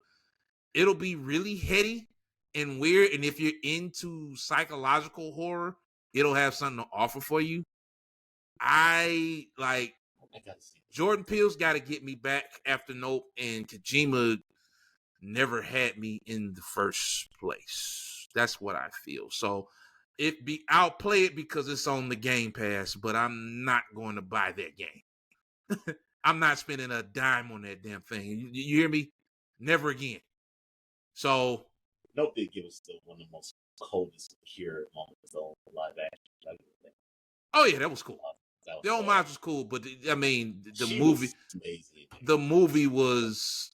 It'll be really heady and weird, and if you're into psychological horror, it'll have something to offer for you. I gotta see this. Jordan Peele's got to get me back after Nope, and Kojima never had me in the first place. That's what I feel. So I'll play it because it's on the Game Pass, but I'm not going to buy that game. I'm not spending a dime on that damn thing. You hear me? Never again. So Nope did give us one of the most coldest, pure moments on live action. Oh yeah, that was cool. That was The homage was cool, but I mean, the movie, amazing. the movie was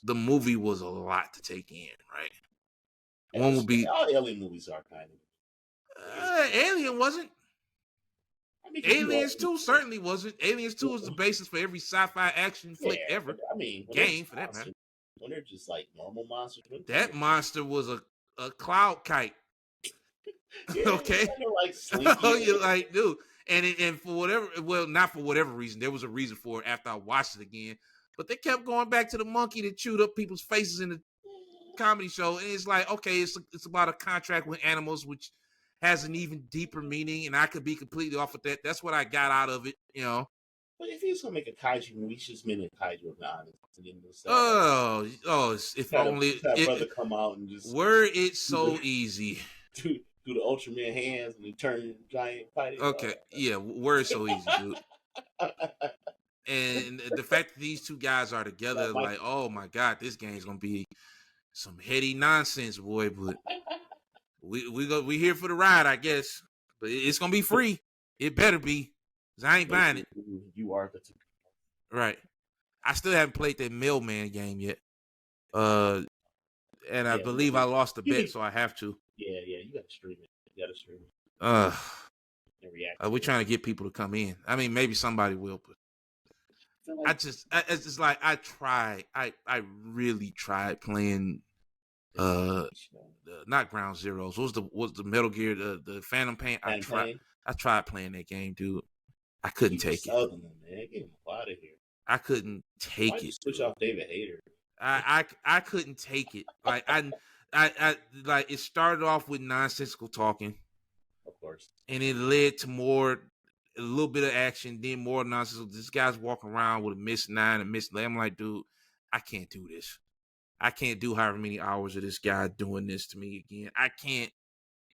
a lot to take in, right? One would be all alien movies are kind of. Alien wasn't. I mean, Aliens 2 certainly wasn't. Aliens 2 is the basis for every sci-fi action flick ever. I mean, game for that matter. When they're just like normal monsters. That monster was a cloud kite. Yeah, okay. Like oh, you're like, dude. And for whatever, well, not for whatever reason, there was a reason for it after I watched it again. But they kept going back to the monkey that chewed up people's faces in the comedy show. And it's like, okay, it's about a contract with animals, which has an even deeper meaning. And I could be completely off with that. That's what I got out of it, you know. But if he was going to make a kaiju movie, he should just made a kaiju of the honest. If only. Brother come out and just. Were it so easy. Do the Ultraman hands and he turn giant fighting. Okay, yeah, were it so easy, dude. And the fact that these two guys are together, like, oh my God, this game's gonna be some heady nonsense, boy. But we here for the ride, I guess. But it's gonna be free. It better be, 'cause I ain't buying it. You are the two. Right. I still haven't played that Mailman game yet. And I believe I lost the bet, so I have to. Yeah, you gotta stream it. And react. We're trying to get people to come in. I mean, maybe somebody will, but it's just like I really tried playing not Ground Zeroes. What was the Metal Gear, the Phantom Pain? I tried playing that game, dude. I couldn't take it. Man. Get him out of here. I couldn't take it. Switch off David Hayter. I couldn't take it. Like I like it started off with nonsensical talking. Of course. And it led to a little bit of action, then more nonsense. This guy's walking around with a miss 9 and miss 11. I'm like, dude, I can't do this. I can't do however many hours of this guy doing this to me again. I can't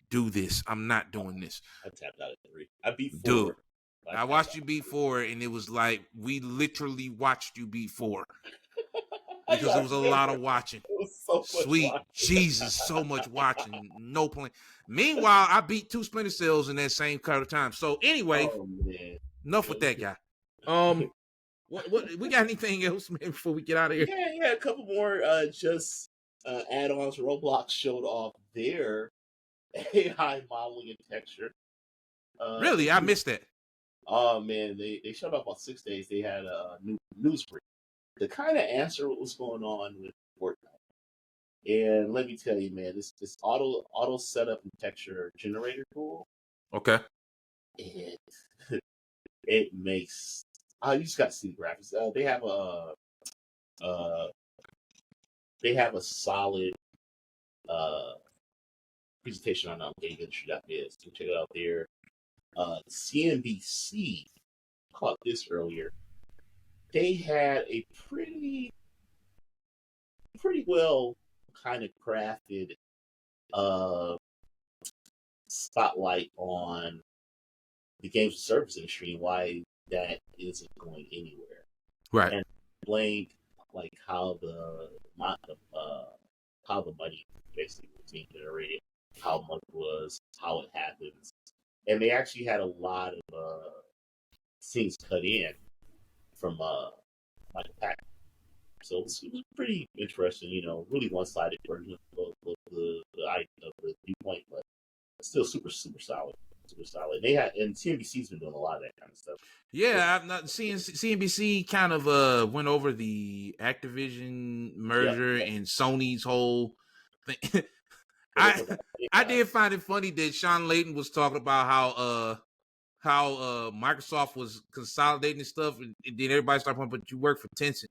do this. I'm not doing this. I tapped out at 3. I beat 4. Dude, I watched you beat 4, and it was like we literally watched you beat 4. Because it was a lot of watching. Sweet watching. Jesus, so much watching. No plan. Meanwhile, I beat 2 Splinter Cells in that same kind of time. So anyway, enough with that guy. What we got anything else, man, before we get out of here? Yeah, a couple more add-ons. Roblox showed off their AI modeling and texture. Really? I missed that. Oh man, they showed up on 6 days. They had a new news brief to kind of answer what was going on with Fortnite. And let me tell you, man, this auto setup and texture generator tool. Okay. It makes. You just got to see the graphics. They have a solid presentation on GameIndustry.biz. So check it out there. CNBC caught this earlier. They had a pretty well kind of crafted spotlight on the games and service industry and why that isn't going anywhere. Right. And explained like how the money basically was being generated, how much it was, how it happens. And they actually had a lot of scenes cut in from like Pac. So it was pretty interesting, really one-sided version of the viewpoint, but still super, super solid. Super solid. And CNBC's been doing a lot of that kind of stuff. Yeah, I've not seen CNBC kind of went over the Activision merger and Sony's whole thing. I did find it funny that Sean Layton was talking about how Microsoft was consolidating stuff, and then everybody started pointing, but you work for Tencent.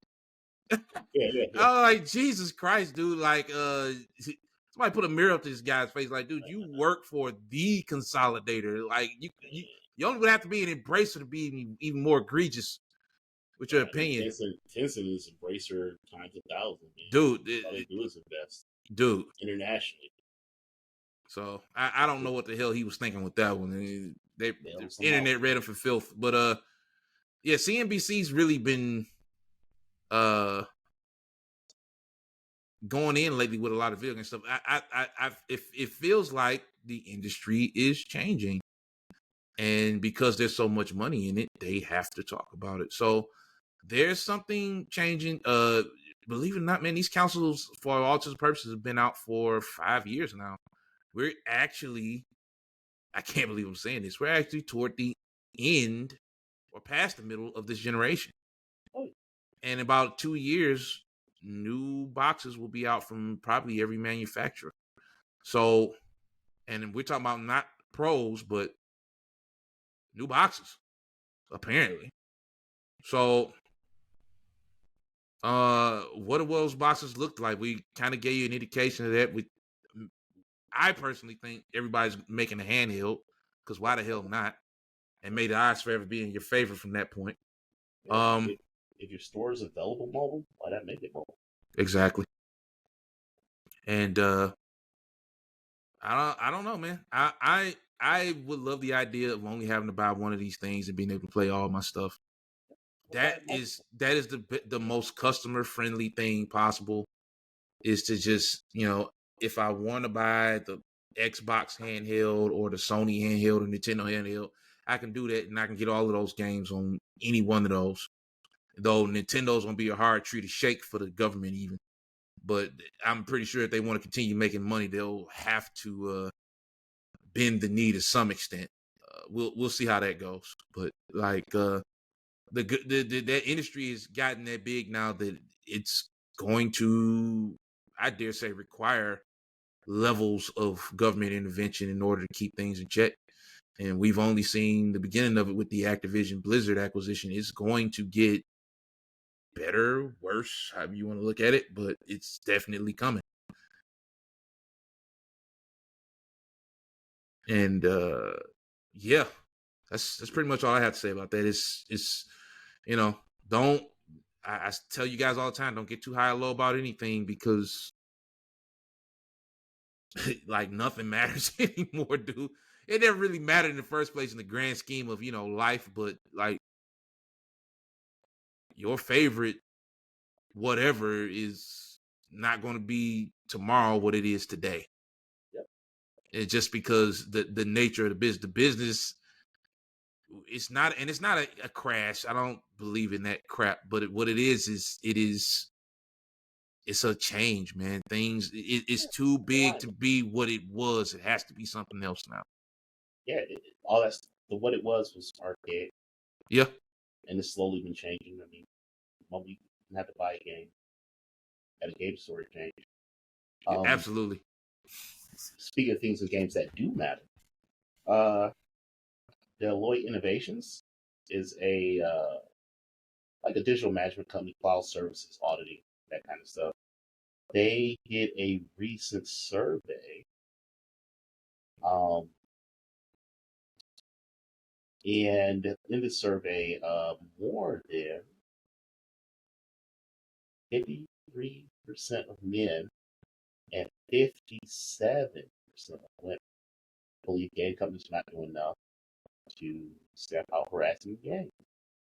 Yeah. Oh, like Jesus Christ, dude! Like, somebody put a mirror up to this guy's face. Like, dude, you work for the consolidator. Like, you only would have to be an embracer to be even more egregious with your opinion, Tencent is Embracer times 1,000, man. dude. All they do is invest Dude. internationally. So I don't know what the hell he was thinking with that one. The Bails them out. internet read him for filth, but yeah, CNBC's really been going in lately with a lot of video game stuff. It feels like the industry is changing, and because there's so much money in it, they have to talk about it. So there's something changing. Believe it or not, man, these councils, for all intents and purposes, have been out for 5 years now. We're actually, I can't believe I'm saying this, we're actually toward the end or past the middle of this generation. And in about 2 years, new boxes will be out from probably every manufacturer. So, and we're talking about not pros, but new boxes, apparently. So, what do those boxes look like? We kind of gave you an indication of that. I personally think everybody's making a handheld, because why the hell not? And may the odds forever be in your favor from that point. If your store is available mobile, why not make it mobile? Exactly. And I don't know, man. I would love the idea of only having to buy one of these things and being able to play all my stuff. That is the most customer friendly thing possible, is to just, if I want to buy the Xbox handheld or the Sony handheld or Nintendo handheld, I can do that, and I can get all of those games on any one of those. Though Nintendo's gonna be a hard tree to shake for the government even. But I'm pretty sure if they want to continue making money, they'll have to bend the knee to some extent. We'll see how that goes. But like that industry has gotten that big now that it's going to, I dare say, require levels of government intervention in order to keep things in check. And we've only seen the beginning of it with the Activision Blizzard acquisition. It's going to get better, worse, however you want to look at it, but it's definitely coming. And yeah, that's pretty much all I have to say about that. It's don't, I tell you guys all the time, don't get too high or low about anything, because like nothing matters anymore, dude. It never really mattered in the first place in the grand scheme of life, but like your favorite whatever is not going to be tomorrow what it is today. Yep. It's just because the nature of the business, it's not a crash. I don't believe in that crap, but what it is it's a change, man. It's too big to be what it was. It has to be something else now. Yeah, all that's what it was archaic. Yeah. And it's slowly been changing. I mean, you have to buy a game at a game store to change. Yeah, absolutely. Speaking of things and games that do matter, Deloitte Innovations is a like a digital management company, cloud services, auditing, that kind of stuff. They did a recent survey, and in the survey, more than 53% of men and 57% of women believe game companies are not doing enough to step out harassing the game.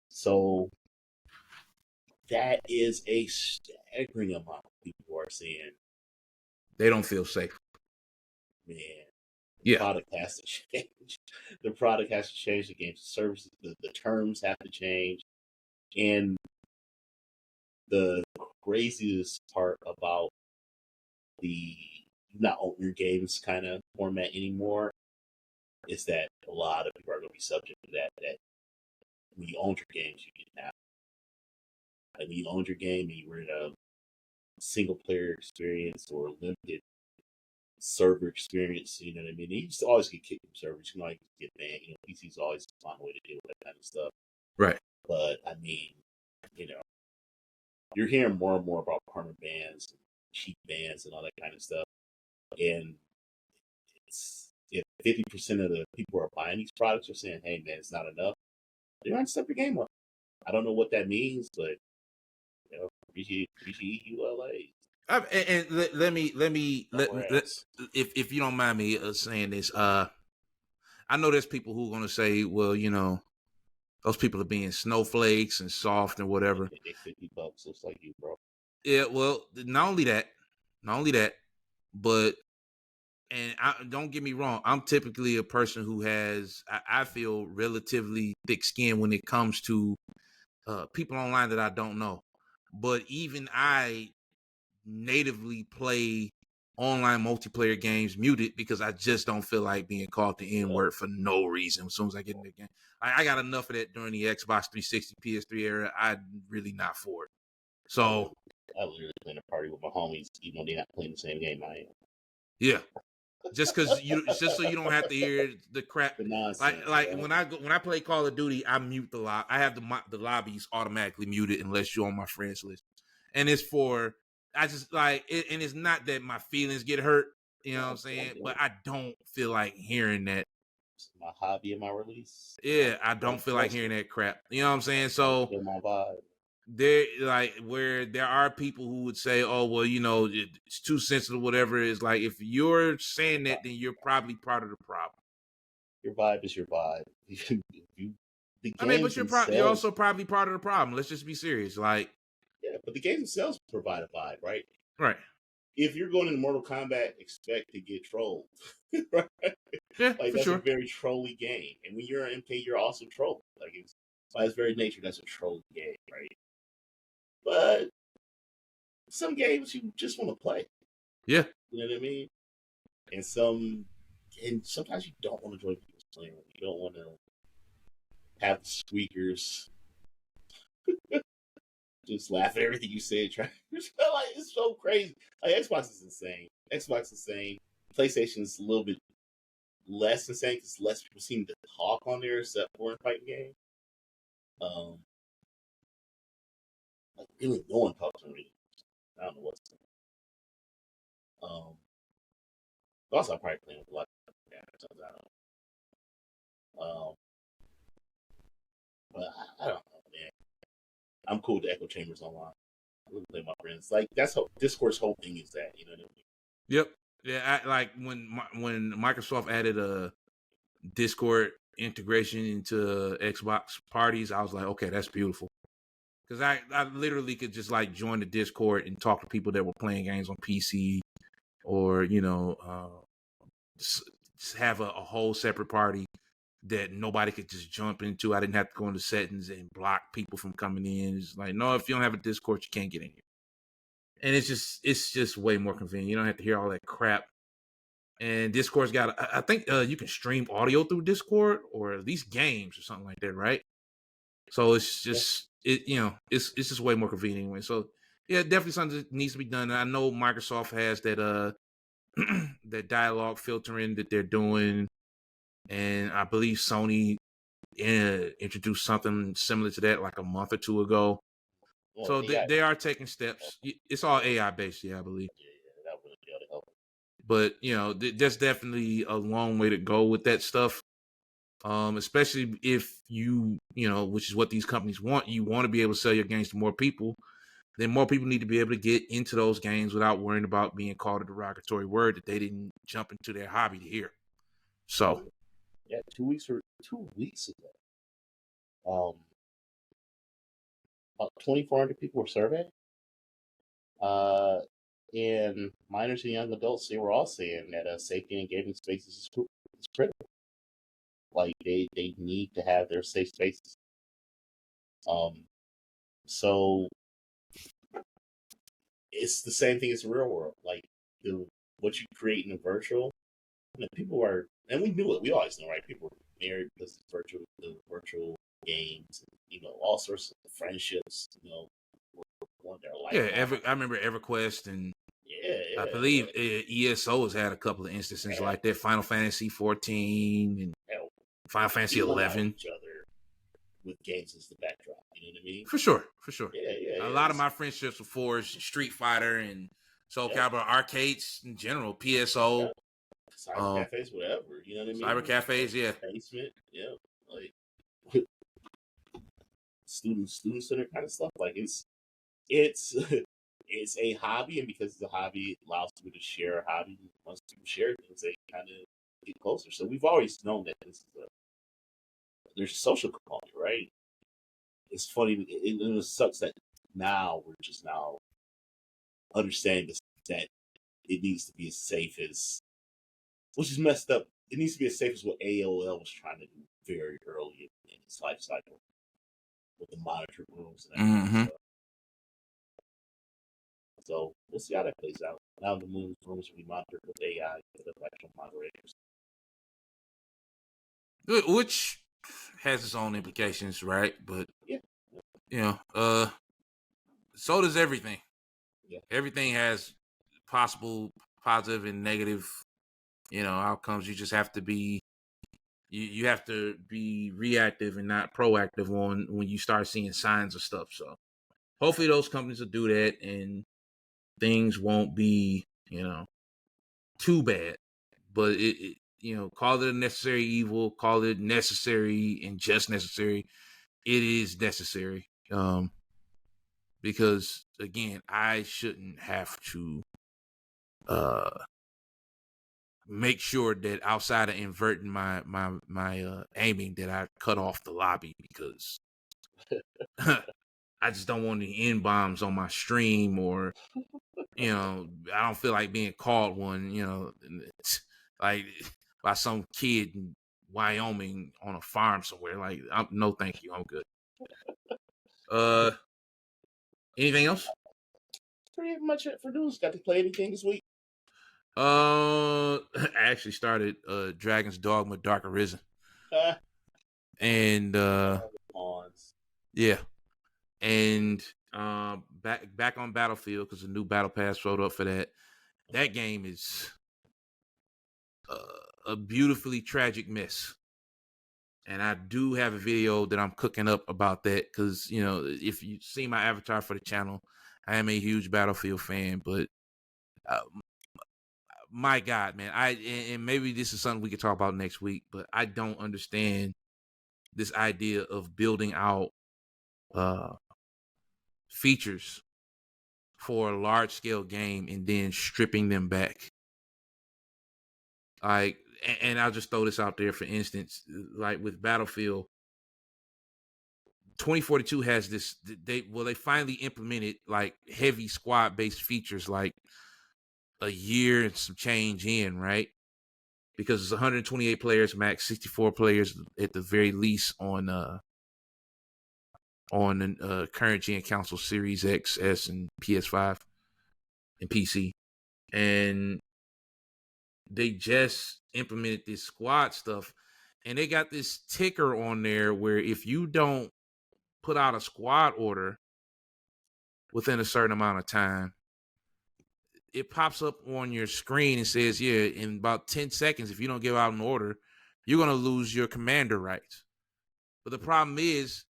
So that is a staggering amount of people who are saying they don't feel safe. Man, yeah, product has to change. The product has to change. The games and services, the terms have to change. And the craziest part about the not own your games kind of format anymore is that a lot of people are going to be subject to that. That when you own your games, you can have. And when you own your game and you were in a single player experience or limited server experience. You know what I mean? You used to always get kicked from servers. You know, like get banned. You know, PCs always find a way to deal with that kind of stuff. Right. But I mean, you know, you're hearing more and more about permanent bans, and cheap bans, and all that kind of stuff. And if 50% of the people who are buying these products are saying, "Hey, man, it's not enough," they're going to step your game up. I don't know what that means, but you know, appreciate ULA. And let me if you don't mind me saying this, I know there's people who are going to say, well, you know, those people are being snowflakes and soft and whatever. They $50 looks like you, bro. Yeah, well, not only that, but don't get me wrong, I'm typically a person who has, I feel, relatively thick skin when it comes to people online that I don't know. But even I natively play online multiplayer games muted because I just don't feel like being called the N-word for no reason as soon as I get in the game. I got enough of that during the Xbox 360, PS3 era. I'm really not for it. So I was literally playing a party with my homies, even though they're not playing the same game I am. Yeah. Just so you don't have to hear the crap, The nonsense. like when I play Call of Duty, I mute the lot. I have the lobbies automatically muted unless you're on my friends list, and it's for I just like it, and it's not that my feelings get hurt, you know what I'm saying, but I don't feel like hearing that. It's my hobby and my release. Yeah, I don't feel like hearing that crap. You know what I'm saying? So my vibe. there, like, where there are people who would say, "Oh, well, you know, it's too sensitive." Whatever it is, like, if you're saying that, then you're probably part of the problem. Your vibe is your vibe. I mean, but you're also probably part of the problem. Let's just be serious. Like, yeah, but the games themselves provide a vibe, right? Right. If you're going into Mortal Kombat, expect to get trolled, right? Yeah, like for that's sure. a very trolly game, and when you're an MK, you're also trolled. Like it's by its very nature, that's a trolly game, right? But some games you just want to play. Yeah. You know what I mean? And sometimes you don't want to join people playing. You don't want to have the squeakers just laugh at everything you say. Like it's so crazy. Like Xbox is insane. PlayStation is a little bit less insane because less people seem to talk on there except for in fighting games. Like really, no one talks on me. I don't know what's going on. Also, I'm probably playing with a lot of guys. I don't know. But I don't know, man. I'm cool with the echo chambers online. I would play my friends. Like that's how Discord's whole thing is that, you know what I mean? Yep. Yeah. Like when Microsoft added a Discord integration into Xbox parties, I was like, okay, that's beautiful. Because I literally could just like join the Discord and talk to people that were playing games on PC, or you know, just have a whole separate party that nobody could just jump into. I didn't have to go into settings and block people from coming in. It's like, no, if you don't have a Discord, you can't get in here. And it's just way more convenient. You don't have to hear all that crap. And Discord's got, I think you can stream audio through Discord, or at least games or something like that, right? So it's just it's just way more convenient anyway. So yeah, definitely something that needs to be done. And I know Microsoft has that that dialogue filtering that they're doing, and I believe Sony introduced something similar to that like a month or two ago. Well, so they are taking steps. It's all AI based, I believe. Yeah, that would be able to help. But you know, there's definitely a long way to go with that stuff. Especially if you know, which is what these companies want. You want to be able to sell your games to more people. Then more people need to be able to get into those games without worrying about being called a derogatory word that they didn't jump into their hobby to hear. So, yeah, 2 weeks ago, about 2,400 people were surveyed. And minors and young adults, they were all saying that safety in gaming spaces is critical. Like they need to have their safe spaces. So it's the same thing as the real world. Like what you create in the virtual, people are, and we knew it. We always know, right? People are married because of the virtual games, and, all sorts of friendships, their life. Yeah, I remember EverQuest and I believe ESO has had a couple of instances like that. Final Fantasy 14 and Final Fantasy 11. Each other with games as the backdrop. You know what I mean? For sure. Yeah. A lot of my friendships were forged Street Fighter and Soul Calibur arcades in general, PSO. Cyber cafes, whatever. You know what I mean? Cyber cafes, yeah. Basement, yeah. Like student center kind of stuff. Like it's it's a hobby, and because it's a hobby, it allows people to share a hobby. Once people share things, they kind of get closer. So we've always known that there's a social component, right? It's funny. It sucks that now we're just now understanding that it needs to be as safe as, which is messed up. It needs to be as safe as what AOL was trying to do very early in its life cycle with the monitor rooms and that kind of stuff. So we'll see how that plays out. Now the rooms will be monitored with AI instead of actual moderators. Which has its own implications, right? But so does everything. Yeah. Everything has possible positive and negative, outcomes. You just have to be you have to be reactive and not proactive on when you start seeing signs of stuff. So hopefully those companies will do that and things won't be, too bad. But it call it a necessary evil, call it necessary and just necessary. It is necessary. Because again, I shouldn't have to make sure that outside of inverting my aiming that I cut off the lobby, because I just don't want any N-bombs on my stream, or I don't feel like being called one, like by some kid in Wyoming on a farm somewhere. Like, no thank you, I'm good. Anything else? Pretty much it for news. Got to play anything this week? I actually started Dragon's Dogma Dark Arisen. And yeah. And back on Battlefield, because the new battle pass showed up for that. That game is a beautifully tragic mess. And I do have a video that I'm cooking up about that, because if you see my avatar for the channel, I am a huge Battlefield fan, but my God, man, and maybe this is something we could talk about next week, but I don't understand this idea of building out features for a large scale game and then stripping them back. Like, and I'll just throw this out there, for instance, like with Battlefield 2042 has this, they finally implemented like heavy squad based features like a year and some change in, right? Because it's 128 players max, 64 players at the very least on the current gen console Series X, S, and PS5 and PC. And they just implemented this squad stuff, and they got this ticker on there where if you don't put out a squad order within a certain amount of time, it pops up on your screen and says, yeah, in about 10 seconds, if you don't give out an order, you're going to lose your commander rights. But the problem is,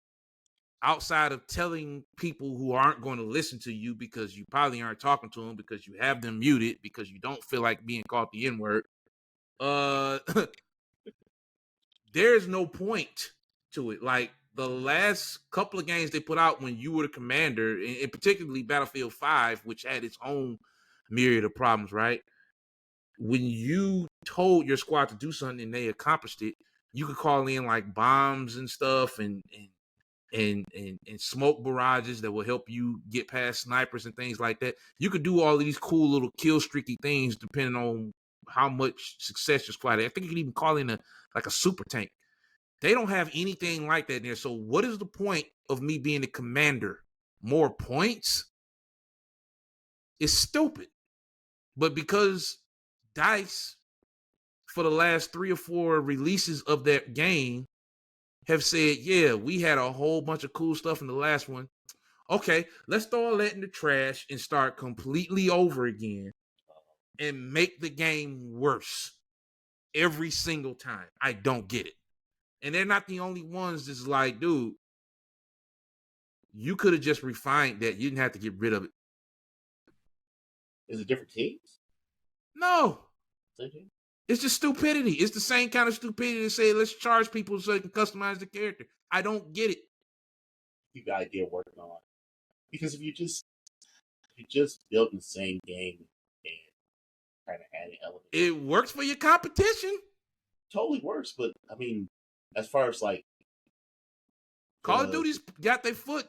outside of telling people who aren't going to listen to you because you probably aren't talking to them, because you have them muted, because you don't feel like being called the N-word, there's no point to it. Like, the last couple of games they put out when you were the commander, and particularly Battlefield 5, which had its own myriad of problems, right? When you told your squad to do something and they accomplished it, you could call in like bombs and stuff and smoke barrages that will help you get past snipers and things like that. You could do all of these cool little kill streaky things depending on how much success your squad had. I think you can even call in a super tank. They don't have anything like that in there. So what is the point of me being the commander? More points? It's stupid. But because DICE, for the last 3 or 4 releases of that game, have said, yeah, we had a whole bunch of cool stuff in the last one. Okay, let's throw all that in the trash and start completely over again and make the game worse every single time. I don't get it. And they're not the only ones that's like, dude, you could have just refined that. You didn't have to get rid of it. Is it different teams? No. Same team? It's just stupidity. It's the same kind of stupidity to say, let's charge people so they can customize the character. I don't get it. You got idea working on. Because if you just build the same game and kind of add an element, It works for your competition. totally works. But I mean, as far as like Call of Duty's got their foot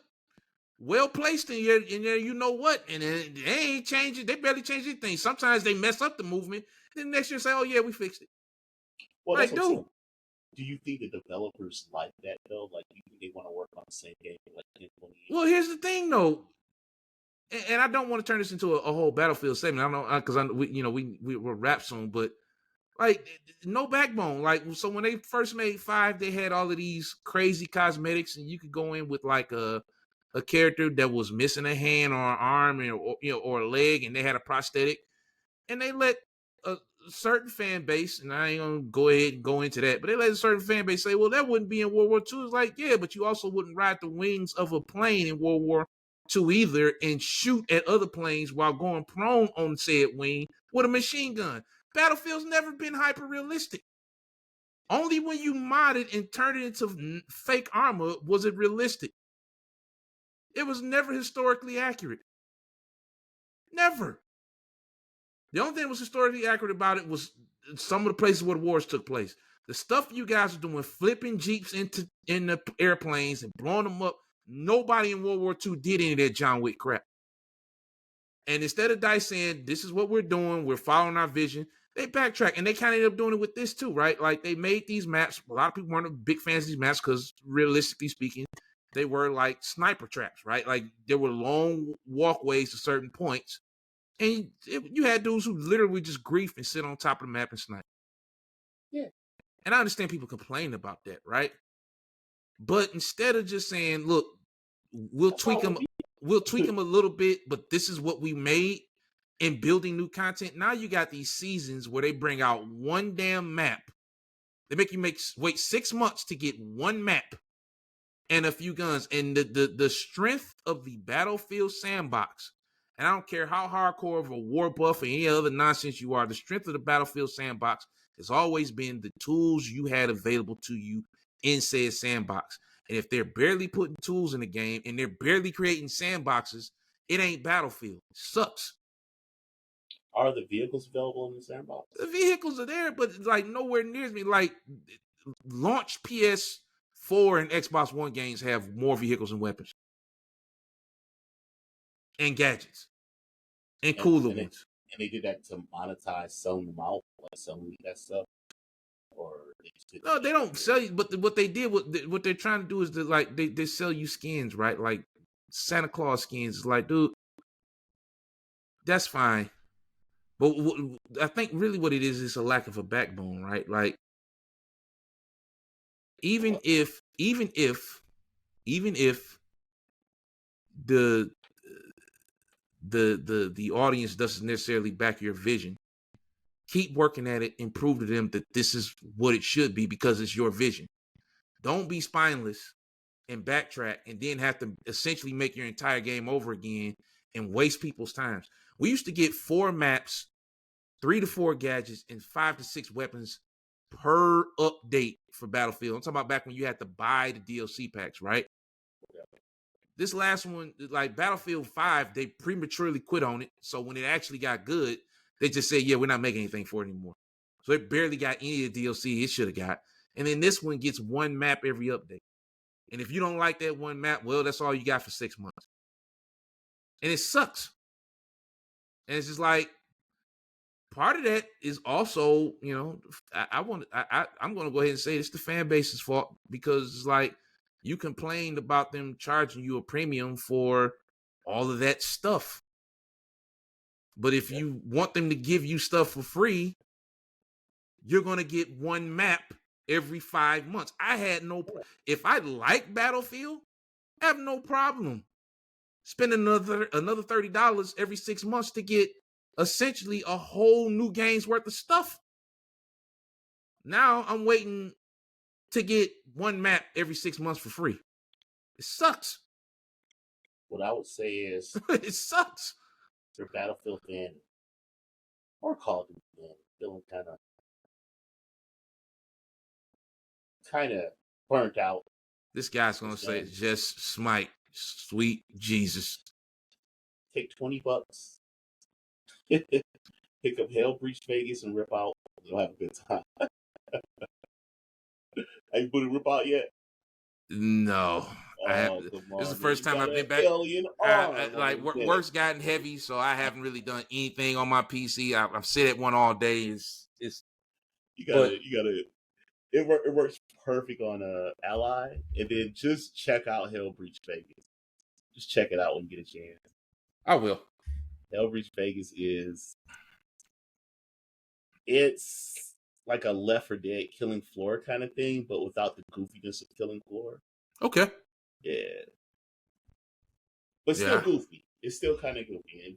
well placed in your, you know what, and they ain't changing. They barely change anything. Sometimes they mess up the movement. Then next year say, "Oh yeah, we fixed it." well, Like, that's what I'm dude, saying. Do you think the developers like that though? Like, do you think they want to work on the same game for like 10, 20 years? well, here's the thing though, and I don't want to turn this into a whole Battlefield segment. I don't know because we're wrap soon, but like no backbone. Like, so when they first made 5, they had all of these crazy cosmetics, and you could go in with like a character that was missing a hand or an arm or a leg, and they had a prosthetic, and they let a certain fan base, and I ain't gonna go ahead and go into that, but they let a certain fan base say, well, that wouldn't be in World War II. It's like, yeah, but you also wouldn't ride the wings of a plane in World War II either and shoot at other planes while going prone on said wing with a machine gun. Battlefield's never been hyper realistic. Only when you modded and turned it into fake armor was it realistic. It was never historically accurate. Never. The only thing that was historically accurate about it was some of the places where the wars took place. The stuff you guys are doing, flipping Jeeps in the airplanes and blowing them up, nobody in World War II did any of that John Wick crap. And instead of DICE saying, this is what we're doing, we're following our vision, they backtrack. And they kind of ended up doing it with this too, right? Like, they made these maps. A lot of people weren't big fans of these maps because, realistically speaking, they were like sniper traps, right? Like, there were long walkways to certain points. And you had dudes who literally just grief and sit on top of the map and snipe. Yeah. And I understand people complain about that, right? But instead of just saying, look, we'll tweak them a little bit, but this is what we made, and building new content. Now you got these seasons where they bring out one damn map. They make you wait 6 months to get one map and a few guns. And the strength of the Battlefield sandbox, and I don't care how hardcore of a war buff or any other nonsense you are, the strength of the Battlefield sandbox has always been the tools you had available to you in said sandbox. And if they're barely putting tools in the game and they're barely creating sandboxes, it ain't Battlefield. It sucks. Are the vehicles available in the sandbox? The vehicles are there, but like nowhere near me. Like, launch PS4 and Xbox One games have more vehicles and weapons and gadgets and cooler ones. And they did that to monetize, selling them out, like selling that stuff. Or no, they don't sell you. But what they did, what they're trying to do is they sell you skins, right? Like Santa Claus skins. It's like, dude, that's fine. But I think really what it is a lack of a backbone, right? Like, even if the audience doesn't necessarily back your vision, keep working at it and prove to them that this is what it should be because it's your vision. Don't be spineless and backtrack and then have to essentially make your entire game over again and waste people's times. We used to get 4 maps, 3 to 4 gadgets, and 5 to 6 weapons per update for Battlefield. I'm talking about back when you had to buy the DLC packs, right? This last one, like Battlefield 5, they prematurely quit on it. So when it actually got good, they just said, yeah, we're not making anything for it anymore. So it barely got any of the DLC it should have got. And then this one gets 1 map every update. And if you don't like that 1 map, well, that's all you got for 6 months. And it sucks. And it's just like, part of that is also, I'm going to go ahead and say it's the fan base's fault, because it's like, you complained about them charging you a premium for all of that stuff. But if you want them to give you stuff for free, you're going to get 1 map every 5 months. If I like Battlefield, I have no problem spend another $30 every 6 months to get essentially a whole new game's worth of stuff. Now I'm waiting to get one map every 6 months for free. It sucks. What I would say is It sucks. if you're a Battlefield fan or Call of Duty fan, feeling kind of burnt out. This guy's gonna say just smite, sweet Jesus. Take $20, pick up Hell Breach Vegas and rip out. You'll have a good time. Have you put a rip out yet? No. Come this on, is the first time I've been back. Work's gotten heavy, so I haven't really done anything on my PC. I've sit at one all day. You gotta. It works perfect on Ally, and then just check out Hell Breach Vegas. Just check it out when you get a chance. I will. Hell Breach Vegas it's like a Left 4 Dead Killing Floor kind of thing, but without the goofiness of Killing Floor. Okay. Yeah. But still goofy. It's still kind of goofy. And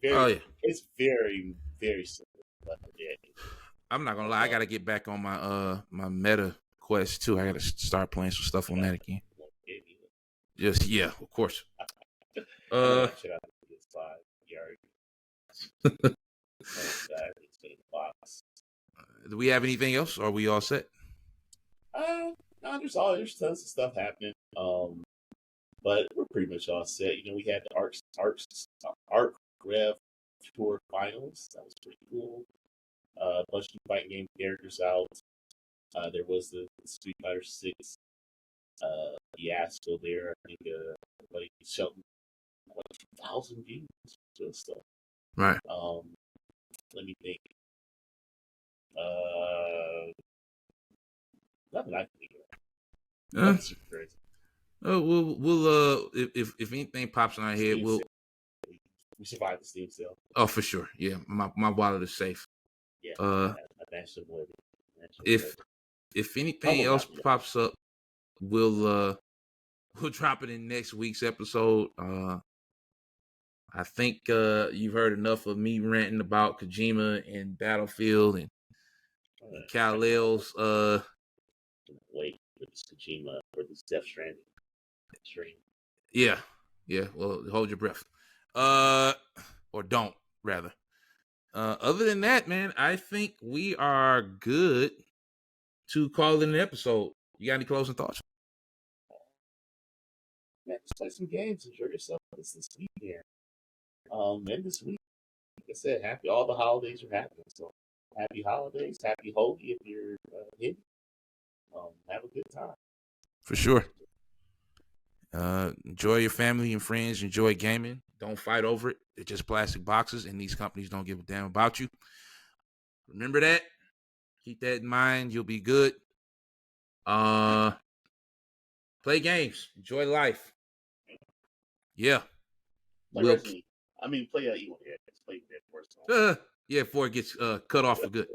it's very, very similar to Left 4 Dead. I'm not gonna lie, I gotta get back on my my meta quest too. I gotta start playing some stuff on that again. Just of course. Check out the PS5. Do we have anything else? Or are we all set? No, there's tons of stuff happening. But we're pretty much all set. You know, we had the Arc Rev Tour Finals. That was pretty cool. A bunch of fighting game characters out. There was the Street Fighter 6 fiasco there. I think like something like 2,000 views. Stuff. Right. Let me think. Nothing I can think of. That's super crazy. We'll if anything pops in our head, we survived the Steam sale. Oh, for sure. Yeah, my wallet is safe. Yeah. If anything else pops up, we'll drop it in next week's episode. I think you've heard enough of me ranting about Kojima and Battlefield and Kal-El's wait for this Kojima or this Death Stranding stream. Yeah. Well, hold your breath. Or don't, rather. Other than that, man, I think we are good to call it an episode. You got any closing thoughts? Man, just play some games. Enjoy yourself this week here. And this week, like I said, all the holidays are happening. So happy holidays, happy holy if you're hitting. Have a good time. For sure. Enjoy your family and friends. Enjoy gaming. Don't fight over it. They're just plastic boxes, and these companies don't give a damn about you. Remember that. Keep that in mind. You'll be good. Play games. Enjoy life. Yeah. Play Evil Dead. Play Dead first. Before it gets cut off for good.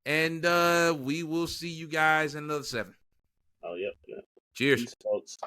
And we will see you guys in another 7. Oh, yep. Cheers. Peace, folks.